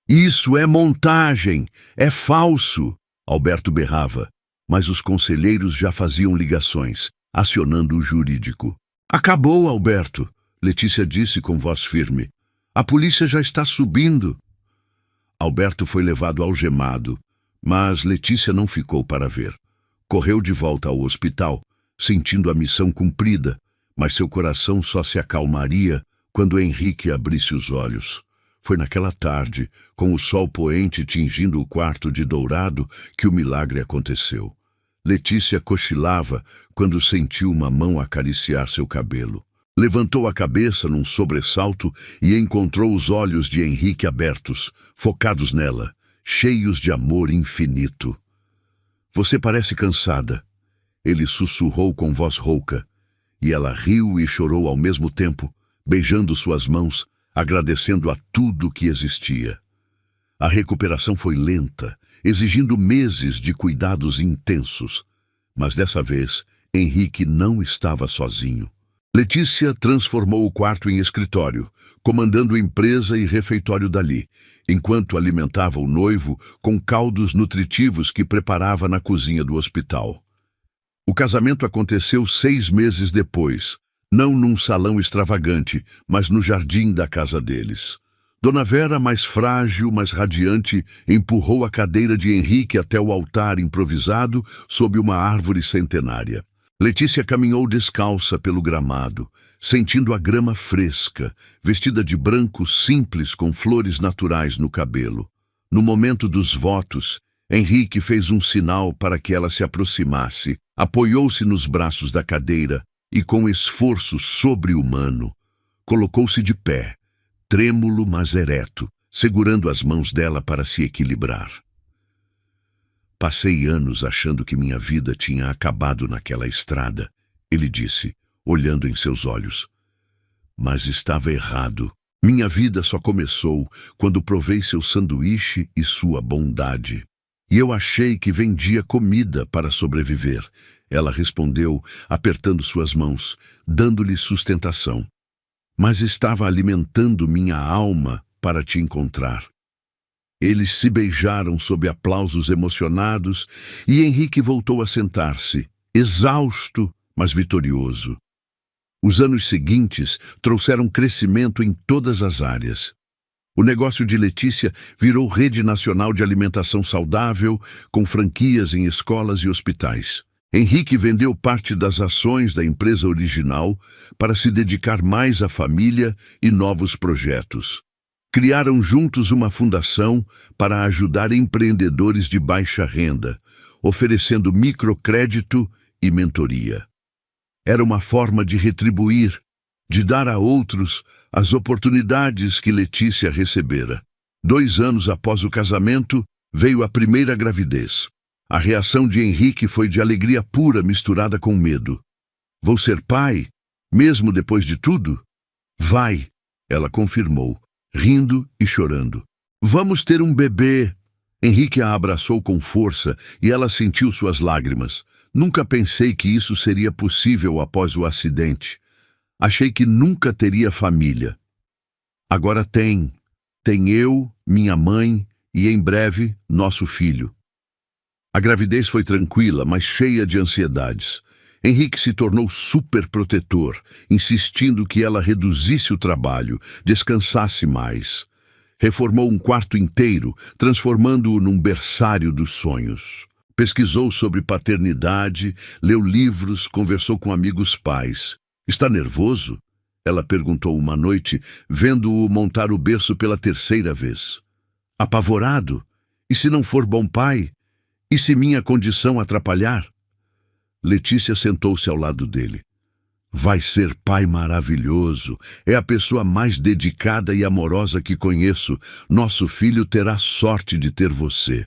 Isso é montagem! É falso! Alberto berrava, mas os conselheiros já faziam ligações, acionando o jurídico. Acabou, Alberto, Letícia disse com voz firme. A polícia já está subindo. Alberto foi levado algemado, mas Letícia não ficou para ver. Correu de volta ao hospital, sentindo a missão cumprida, mas seu coração só se acalmaria quando Henrique abrisse os olhos. Foi naquela tarde, com o sol poente tingindo o quarto de dourado, que o milagre aconteceu. Letícia cochilava quando sentiu uma mão acariciar seu cabelo. Levantou a cabeça num sobressalto e encontrou os olhos de Henrique abertos, focados nela, cheios de amor infinito. Você parece cansada, ele sussurrou com voz rouca, e ela riu e chorou ao mesmo tempo, beijando suas mãos, agradecendo a tudo que existia. A recuperação foi lenta, exigindo meses de cuidados intensos, mas dessa vez Henrique não estava sozinho. Letícia transformou o quarto em escritório, comandando empresa e refeitório dali, enquanto alimentava o noivo com caldos nutritivos que preparava na cozinha do hospital. O casamento aconteceu 6 meses depois, não num salão extravagante, mas no jardim da casa deles. Dona Vera, mais frágil, mais radiante, empurrou a cadeira de Henrique até o altar improvisado sob uma árvore centenária. Letícia caminhou descalça pelo gramado, sentindo a grama fresca, vestida de branco simples com flores naturais no cabelo. No momento dos votos, Henrique fez um sinal para que ela se aproximasse, apoiou-se nos braços da cadeira e, com esforço sobre-humano, colocou-se de pé, trêmulo mas ereto, segurando as mãos dela para se equilibrar. Passei anos achando que minha vida tinha acabado naquela estrada, ele disse, olhando em seus olhos. Mas estava errado. Minha vida só começou quando provei seu sanduíche e sua bondade. E eu achei que vendia comida para sobreviver. Ela respondeu, apertando suas mãos, dando-lhe sustentação. Mas estava alimentando minha alma para te encontrar. Eles se beijaram sob aplausos emocionados e Henrique voltou a sentar-se, exausto, mas vitorioso. Os anos seguintes trouxeram crescimento em todas as áreas. O negócio de Letícia virou rede nacional de alimentação saudável, com franquias em escolas e hospitais. Henrique vendeu parte das ações da empresa original para se dedicar mais à família e novos projetos. Criaram juntos uma fundação para ajudar empreendedores de baixa renda, oferecendo microcrédito e mentoria. Era uma forma de retribuir, de dar a outros as oportunidades que Letícia recebera. 2 anos após o casamento, veio a primeira gravidez. A reação de Henrique foi de alegria pura misturada com medo. Vou ser pai, mesmo depois de tudo? Vai, ela confirmou, rindo e chorando. Vamos ter um bebê. Henrique a abraçou com força e ela sentiu suas lágrimas. Nunca pensei que isso seria possível após o acidente. Achei que nunca teria família. Agora tem. Tem eu, minha mãe e, em breve, nosso filho. A gravidez foi tranquila, mas cheia de ansiedades. Henrique se tornou super protetor, insistindo que ela reduzisse o trabalho, descansasse mais. Reformou um quarto inteiro, transformando-o num berçário dos sonhos. Pesquisou sobre paternidade, leu livros, conversou com amigos pais. Está nervoso? Ela perguntou uma noite, vendo-o montar o berço pela 3ª vez. Apavorado? E se não for bom pai? E se minha condição atrapalhar? Letícia sentou-se ao lado dele. Vai ser pai maravilhoso. É a pessoa mais dedicada e amorosa que conheço. Nosso filho terá sorte de ter você.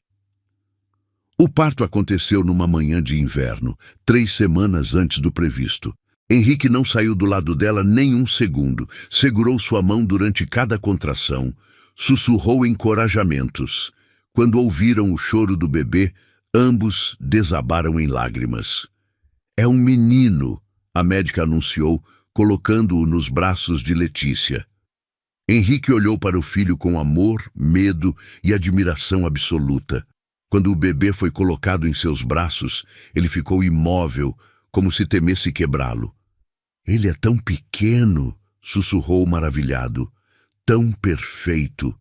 O parto aconteceu numa manhã de inverno, 3 semanas antes do previsto. Henrique não saiu do lado dela nem um segundo, segurou sua mão durante cada contração, sussurrou encorajamentos. Quando ouviram o choro do bebê, ambos desabaram em lágrimas. É um menino, a médica anunciou, colocando-o nos braços de Letícia. Henrique olhou para o filho com amor, medo e admiração absoluta. Quando o bebê foi colocado em seus braços, ele ficou imóvel, como se temesse quebrá-lo. Ele é tão pequeno, sussurrou maravilhado. Tão perfeito.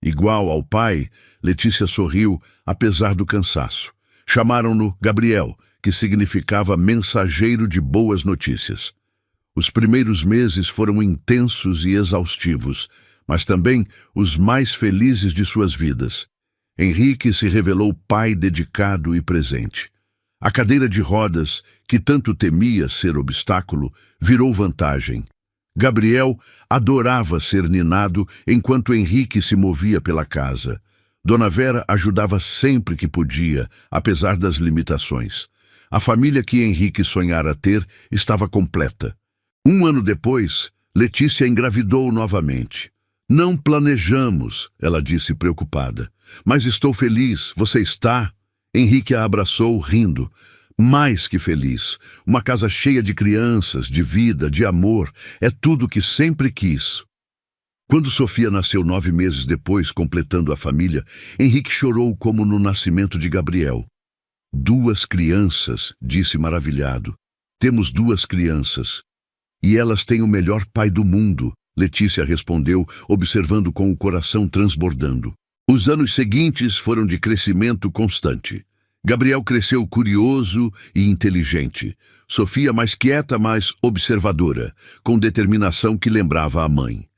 Igual ao pai, Letícia sorriu, apesar do cansaço. Chamaram-no Gabriel, que significava mensageiro de boas notícias. Os primeiros meses foram intensos e exaustivos, mas também os mais felizes de suas vidas. Henrique se revelou pai dedicado e presente. A cadeira de rodas, que tanto temia ser obstáculo, virou vantagem. Gabriel adorava ser ninado enquanto Henrique se movia pela casa. Dona Vera ajudava sempre que podia, apesar das limitações. A família que Henrique sonhara ter estava completa. 1 ano depois, Letícia engravidou novamente. Não planejamos, ela disse preocupada. Mas estou feliz, você está? Henrique a abraçou, rindo. Mais que feliz. Uma casa cheia de crianças, de vida, de amor. É tudo o que sempre quis. Quando Sofia nasceu 9 meses depois, completando a família, Henrique chorou como no nascimento de Gabriel. 2 crianças, disse maravilhado. Temos 2 crianças. E elas têm o melhor pai do mundo, Letícia respondeu, observando com o coração transbordando. Os anos seguintes foram de crescimento constante. Gabriel cresceu curioso e inteligente. Sofia mais quieta, mais observadora, com determinação que lembrava a mãe.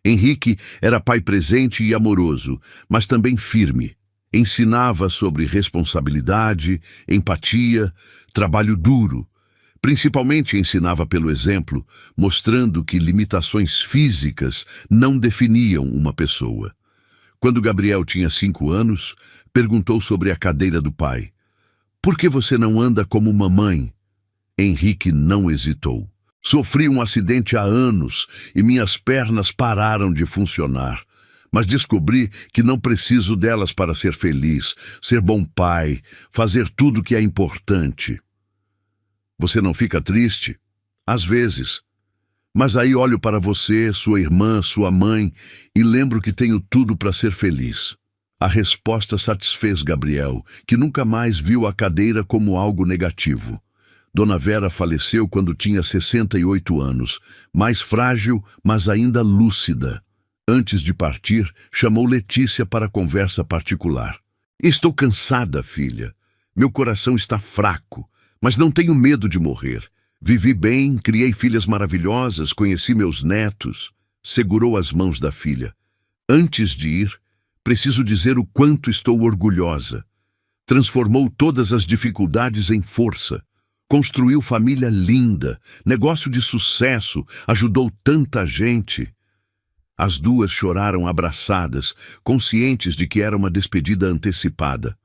Henrique era pai presente e amoroso, mas também firme. Ensinava sobre responsabilidade, empatia, trabalho duro. Principalmente ensinava pelo exemplo, mostrando que limitações físicas não definiam uma pessoa. Quando Gabriel tinha 5 anos, perguntou sobre a cadeira do pai. Por que você não anda como mamãe? Henrique não hesitou. Sofri um acidente há anos e minhas pernas pararam de funcionar. Mas descobri que não preciso delas para ser feliz, ser bom pai, fazer tudo que é importante. Você não fica triste? Às vezes. Mas aí olho para você, sua irmã, sua mãe, e lembro que tenho tudo para ser feliz. A resposta satisfez Gabriel, que nunca mais viu a cadeira como algo negativo. Dona Vera faleceu quando tinha 68 anos, mais frágil, mas ainda lúcida. Antes de partir, chamou Letícia para conversa particular. Estou cansada, filha. Meu coração está fraco, mas não tenho medo de morrer. Vivi bem, criei filhas maravilhosas, conheci meus netos. Segurou as mãos da filha. Antes de ir, preciso dizer o quanto estou orgulhosa. Transformou todas as dificuldades em força. Construiu família linda, negócio de sucesso, ajudou tanta gente. As duas choraram abraçadas, conscientes de que era uma despedida antecipada.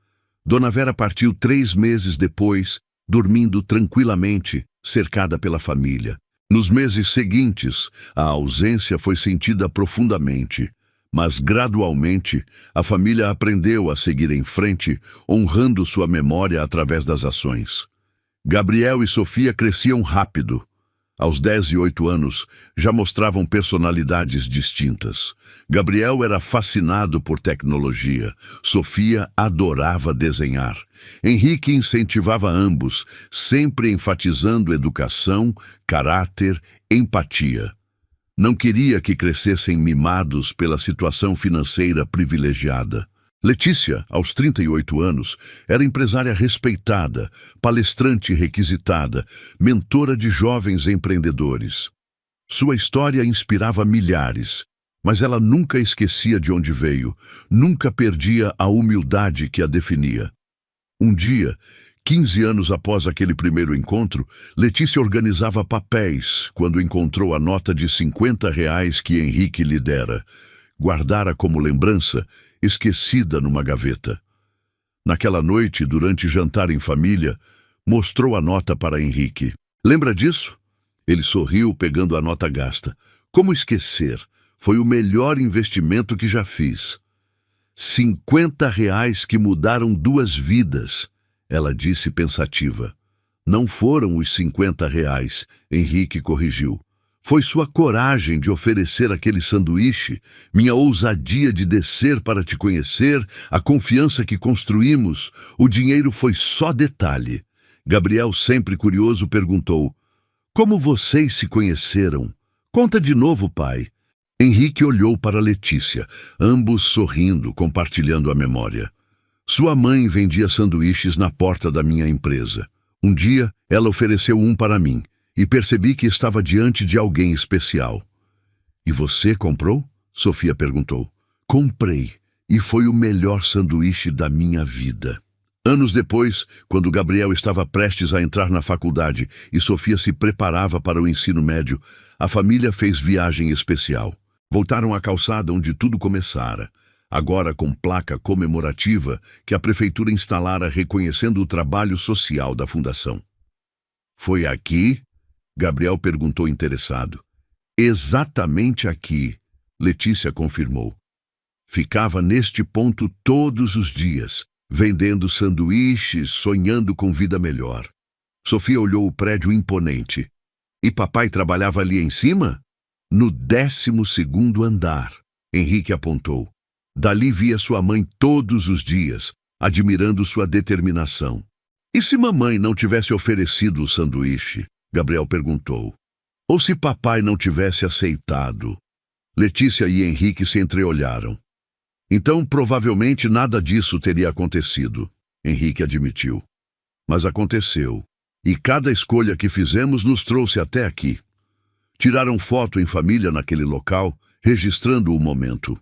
Dona Vera partiu 3 meses depois, dormindo tranquilamente, cercada pela família. Nos meses seguintes, a ausência foi sentida profundamente, mas gradualmente a família aprendeu a seguir em frente, honrando sua memória através das ações. Gabriel e Sofia cresciam rápido. Aos 10 e 8 anos, já mostravam personalidades distintas. Gabriel era fascinado por tecnologia. Sofia adorava desenhar. Henrique incentivava ambos, sempre enfatizando educação, caráter, empatia. Não queria que crescessem mimados pela situação financeira privilegiada. Letícia, aos 38 anos, era empresária respeitada, palestrante requisitada, mentora de jovens empreendedores. Sua história inspirava milhares, mas ela nunca esquecia de onde veio, nunca perdia a humildade que a definia. Um dia, 15 anos após aquele primeiro encontro, Letícia organizava papéis quando encontrou a nota de R$ 50 que Henrique lhe dera. Guardara como lembrança, esquecida numa gaveta. Naquela noite, durante jantar em família, mostrou a nota para Henrique. Lembra disso? Ele sorriu, pegando a nota gasta. Como esquecer? Foi o melhor investimento que já fiz. R$ 50 que mudaram 2 vidas, ela disse pensativa. Não foram os R$ 50, Henrique corrigiu. Foi sua coragem de oferecer aquele sanduíche, minha ousadia de descer para te conhecer, a confiança que construímos. O dinheiro foi só detalhe. Gabriel, sempre curioso, perguntou: como vocês se conheceram? Conta de novo, pai. Henrique olhou para Letícia, ambos sorrindo, compartilhando a memória. Sua mãe vendia sanduíches na porta da minha empresa. Um dia, ela ofereceu um para mim. E percebi que estava diante de alguém especial. E você comprou? Sofia perguntou. Comprei, e foi o melhor sanduíche da minha vida. Anos depois, quando Gabriel estava prestes a entrar na faculdade e Sofia se preparava para o ensino médio, a família fez viagem especial. Voltaram à calçada onde tudo começara, agora com placa comemorativa que a prefeitura instalara reconhecendo o trabalho social da fundação. Foi aqui? Gabriel perguntou interessado. Exatamente aqui, Letícia confirmou. Ficava neste ponto todos os dias, vendendo sanduíches, sonhando com vida melhor. Sofia olhou o prédio imponente. E papai trabalhava ali em cima? No 12º andar, Henrique apontou. Dali via sua mãe todos os dias, admirando sua determinação. E se mamãe não tivesse oferecido o sanduíche? Gabriel perguntou. Ou se papai não tivesse aceitado? Letícia e Henrique se entreolharam. Então, provavelmente, nada disso teria acontecido, Henrique admitiu. Mas aconteceu, e cada escolha que fizemos nos trouxe até aqui. Tiraram foto em família naquele local, registrando o momento.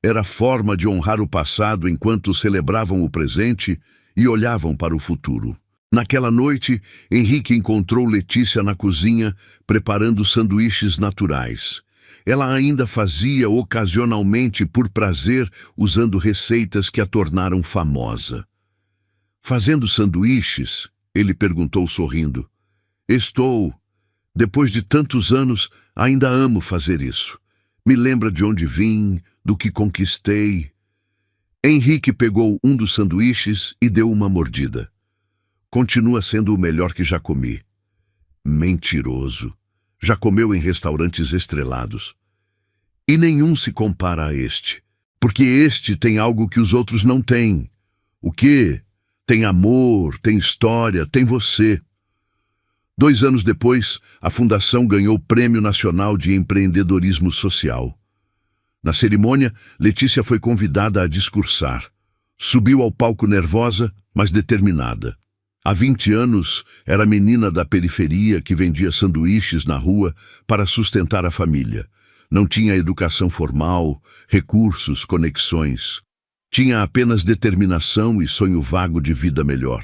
Era forma de honrar o passado enquanto celebravam o presente e olhavam para o futuro. Naquela noite, Henrique encontrou Letícia na cozinha, preparando sanduíches naturais. Ela ainda fazia ocasionalmente por prazer, usando receitas que a tornaram famosa. Fazendo sanduíches? Ele perguntou sorrindo. Estou. Depois de tantos anos, ainda amo fazer isso. Me lembra de onde vim, do que conquistei. Henrique pegou um dos sanduíches e deu uma mordida. Continua sendo o melhor que já comi. Mentiroso. Já comeu em restaurantes estrelados. E nenhum se compara a este. Porque este tem algo que os outros não têm. O quê? Tem amor, tem história, tem você. 2 anos depois, a Fundação ganhou o Prêmio Nacional de Empreendedorismo Social. Na cerimônia, Letícia foi convidada a discursar. Subiu ao palco nervosa, mas determinada. Há 20 anos, era menina da periferia que vendia sanduíches na rua para sustentar a família. Não tinha educação formal, recursos, conexões. Tinha apenas determinação e sonho vago de vida melhor.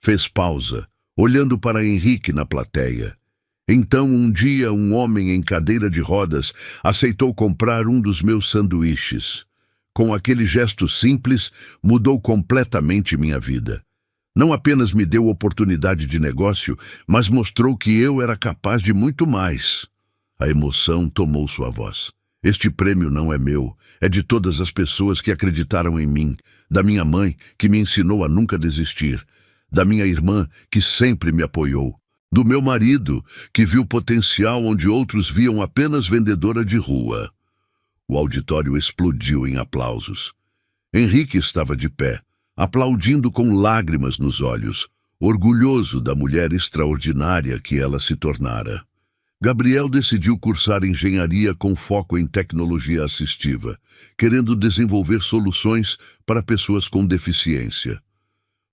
Fez pausa, olhando para Henrique na plateia. Então, um dia, um homem em cadeira de rodas aceitou comprar um dos meus sanduíches. Com aquele gesto simples, mudou completamente minha vida. Não apenas me deu oportunidade de negócio, mas mostrou que eu era capaz de muito mais. A emoção tomou sua voz. Este prêmio não é meu, é de todas as pessoas que acreditaram em mim, da minha mãe, que me ensinou a nunca desistir, da minha irmã, que sempre me apoiou, do meu marido, que viu potencial onde outros viam apenas vendedora de rua. O auditório explodiu em aplausos. Henrique estava de pé, aplaudindo com lágrimas nos olhos, orgulhoso da mulher extraordinária que ela se tornara. Gabriel decidiu cursar engenharia com foco em tecnologia assistiva, querendo desenvolver soluções para pessoas com deficiência.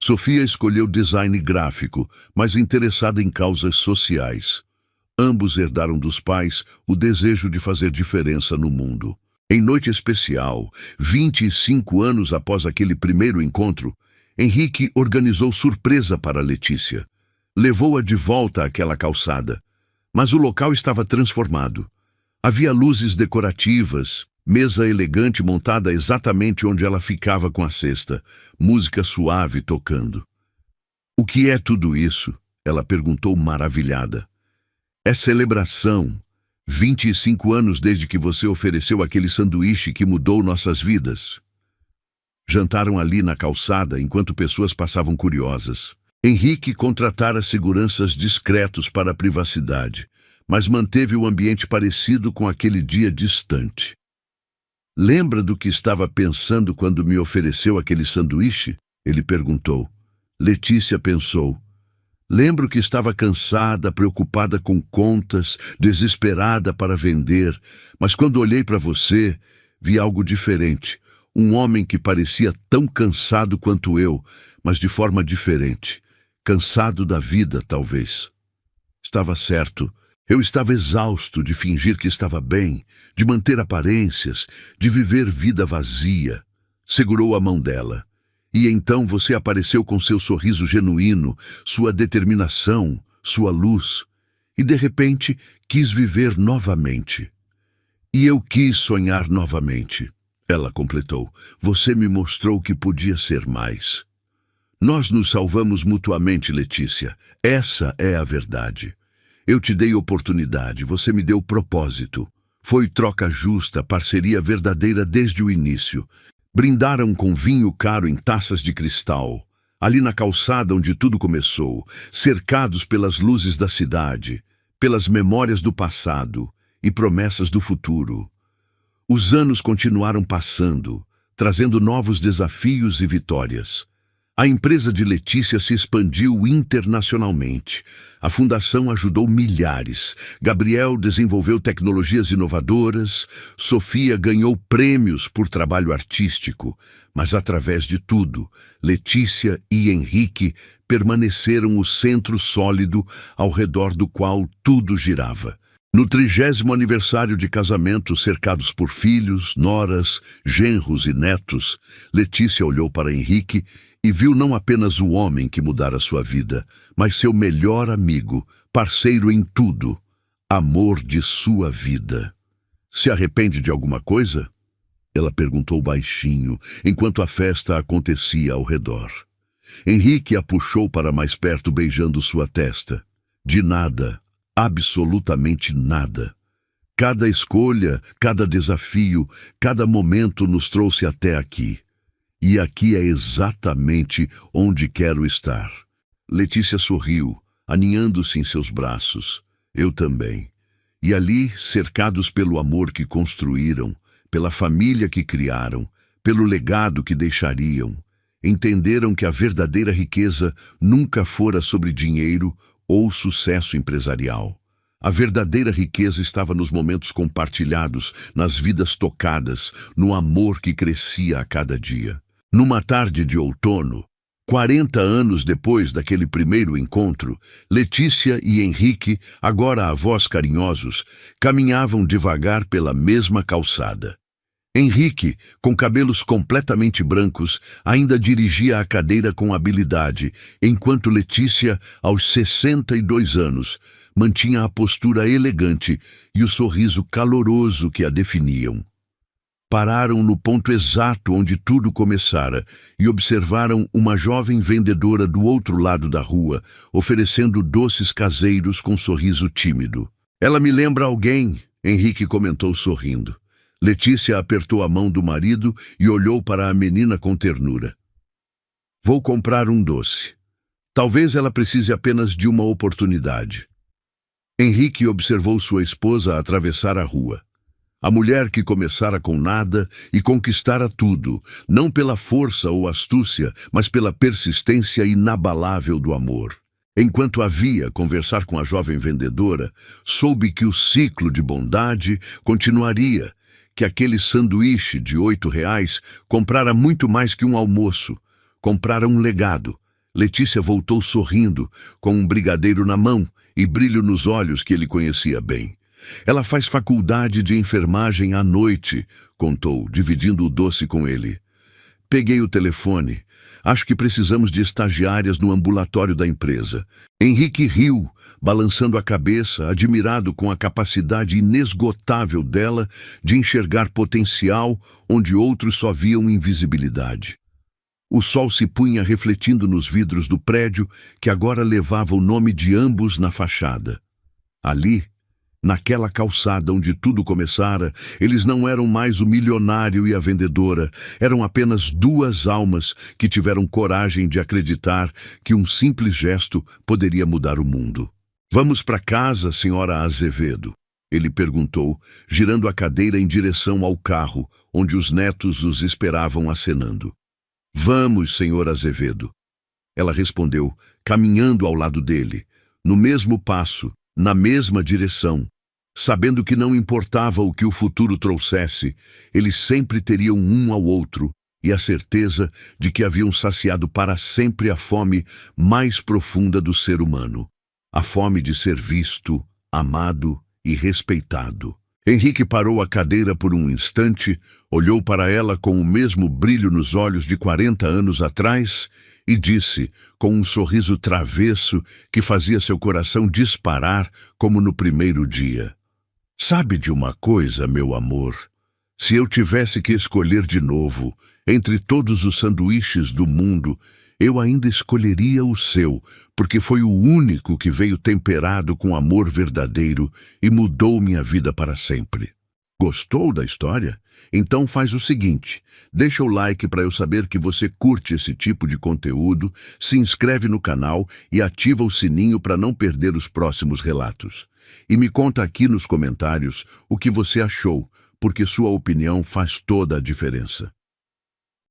Sofia escolheu design gráfico, mas interessada em causas sociais. Ambos herdaram dos pais o desejo de fazer diferença no mundo. Em noite especial, 25 anos após aquele primeiro encontro, Henrique organizou surpresa para Letícia. Levou-a de volta àquela calçada. Mas o local estava transformado. Havia luzes decorativas, mesa elegante montada exatamente onde ela ficava com a cesta, música suave tocando. "O que é tudo isso?" ela perguntou maravilhada. "É celebração. 25 anos desde que você ofereceu aquele sanduíche que mudou nossas vidas." Jantaram ali na calçada enquanto pessoas passavam curiosas. Henrique contratara seguranças discretos para a privacidade, mas manteve o ambiente parecido com aquele dia distante. "Lembra do que estava pensando quando me ofereceu aquele sanduíche?" ele perguntou. Letícia pensou. "Lembro que estava cansada, preocupada com contas, desesperada para vender, mas quando olhei para você, vi algo diferente. Um homem que parecia tão cansado quanto eu, mas de forma diferente. Cansado da vida, talvez." Estava certo. Eu estava exausto de fingir que estava bem, de manter aparências, de viver vida vazia. Segurou a mão dela. "E então você apareceu com seu sorriso genuíno, sua determinação, sua luz. E de repente quis viver novamente. E eu quis sonhar novamente." Ela completou. "Você me mostrou que podia ser mais." Nós nos salvamos mutuamente, Letícia. Essa é a verdade. Eu te dei oportunidade, você me deu propósito. Foi troca justa, parceria verdadeira desde o início. Brindaram com vinho caro em taças de cristal, ali na calçada onde tudo começou, cercados pelas luzes da cidade, pelas memórias do passado e promessas do futuro. Os anos continuaram passando, trazendo novos desafios e vitórias. A empresa de Letícia se expandiu internacionalmente. A fundação ajudou milhares. Gabriel desenvolveu tecnologias inovadoras. Sofia ganhou prêmios por trabalho artístico. Mas, através de tudo, Letícia e Henrique permaneceram o centro sólido ao redor do qual tudo girava. No 30º aniversário de casamento, cercados por filhos, noras, genros e netos, Letícia olhou para Henrique e viu não apenas o homem que mudara sua vida, mas seu melhor amigo, parceiro em tudo, amor de sua vida. "Se arrepende de alguma coisa?" ela perguntou baixinho, enquanto a festa acontecia ao redor. Henrique a puxou para mais perto, beijando sua testa. "De nada. Absolutamente nada. Cada escolha, cada desafio, cada momento nos trouxe até aqui. E aqui é exatamente onde quero estar. Letícia sorriu, aninhando-se em seus braços. Eu também. E ali, cercados pelo amor que construíram, pela família que criaram, pelo legado que deixariam, entenderam que a verdadeira riqueza nunca fora sobre dinheiro ou sucesso empresarial. A verdadeira riqueza estava nos momentos compartilhados, nas vidas tocadas, no amor que crescia a cada dia. Numa tarde de outono, 40 anos depois daquele primeiro encontro, Letícia e Henrique, agora avós carinhosos, caminhavam devagar pela mesma calçada. Henrique, com cabelos completamente brancos, ainda dirigia a cadeira com habilidade, enquanto Letícia, aos 62 anos, mantinha a postura elegante e o sorriso caloroso que a definiam. Pararam no ponto exato onde tudo começara e observaram uma jovem vendedora do outro lado da rua, oferecendo doces caseiros com sorriso tímido. "Ela me lembra alguém", Henrique comentou sorrindo. Letícia apertou a mão do marido e olhou para a menina com ternura. "Vou comprar um doce. Talvez ela precise apenas de uma oportunidade." Henrique observou sua esposa atravessar a rua. A mulher que começara com nada e conquistara tudo, não pela força ou astúcia, mas pela persistência inabalável do amor. Enquanto havia conversar com a jovem vendedora, soube que o ciclo de bondade continuaria, que aquele sanduíche de R$ 8 comprara muito mais que um almoço, comprara um legado. Letícia voltou sorrindo, com um brigadeiro na mão e brilho nos olhos que ele conhecia bem. "Ela faz faculdade de enfermagem à noite", contou, dividindo o doce com ele. Peguei o telefone. "Acho que precisamos de estagiárias no ambulatório da empresa." Henrique riu, balançando a cabeça, admirado com a capacidade inesgotável dela de enxergar potencial onde outros só viam invisibilidade. O sol se punha refletindo nos vidros do prédio, que agora levava o nome de ambos na fachada. Ali, naquela calçada onde tudo começara, eles não eram mais o milionário e a vendedora, eram apenas duas almas que tiveram coragem de acreditar que um simples gesto poderia mudar o mundo. "Vamos para casa, senhora Azevedo?" ele perguntou, girando a cadeira em direção ao carro, onde os netos os esperavam acenando. "Vamos, senhor Azevedo." Ela respondeu, caminhando ao lado dele, no mesmo passo, na mesma direção, sabendo que não importava o que o futuro trouxesse, eles sempre teriam um ao outro e a certeza de que haviam saciado para sempre a fome mais profunda do ser humano, a fome de ser visto, amado e respeitado. Henrique parou a cadeira por um instante, olhou para ela com o mesmo brilho nos olhos de 40 anos atrás e disse, com um sorriso travesso que fazia seu coração disparar como no primeiro dia: "Sabe de uma coisa, meu amor? Se eu tivesse que escolher de novo, entre todos os sanduíches do mundo, eu ainda escolheria o seu, porque foi o único que veio temperado com amor verdadeiro e mudou minha vida para sempre." Gostou da história? Então faz o seguinte, deixa o like para eu saber que você curte esse tipo de conteúdo, se inscreve no canal e ativa o sininho para não perder os próximos relatos. E me conta aqui nos comentários o que você achou, porque sua opinião faz toda a diferença.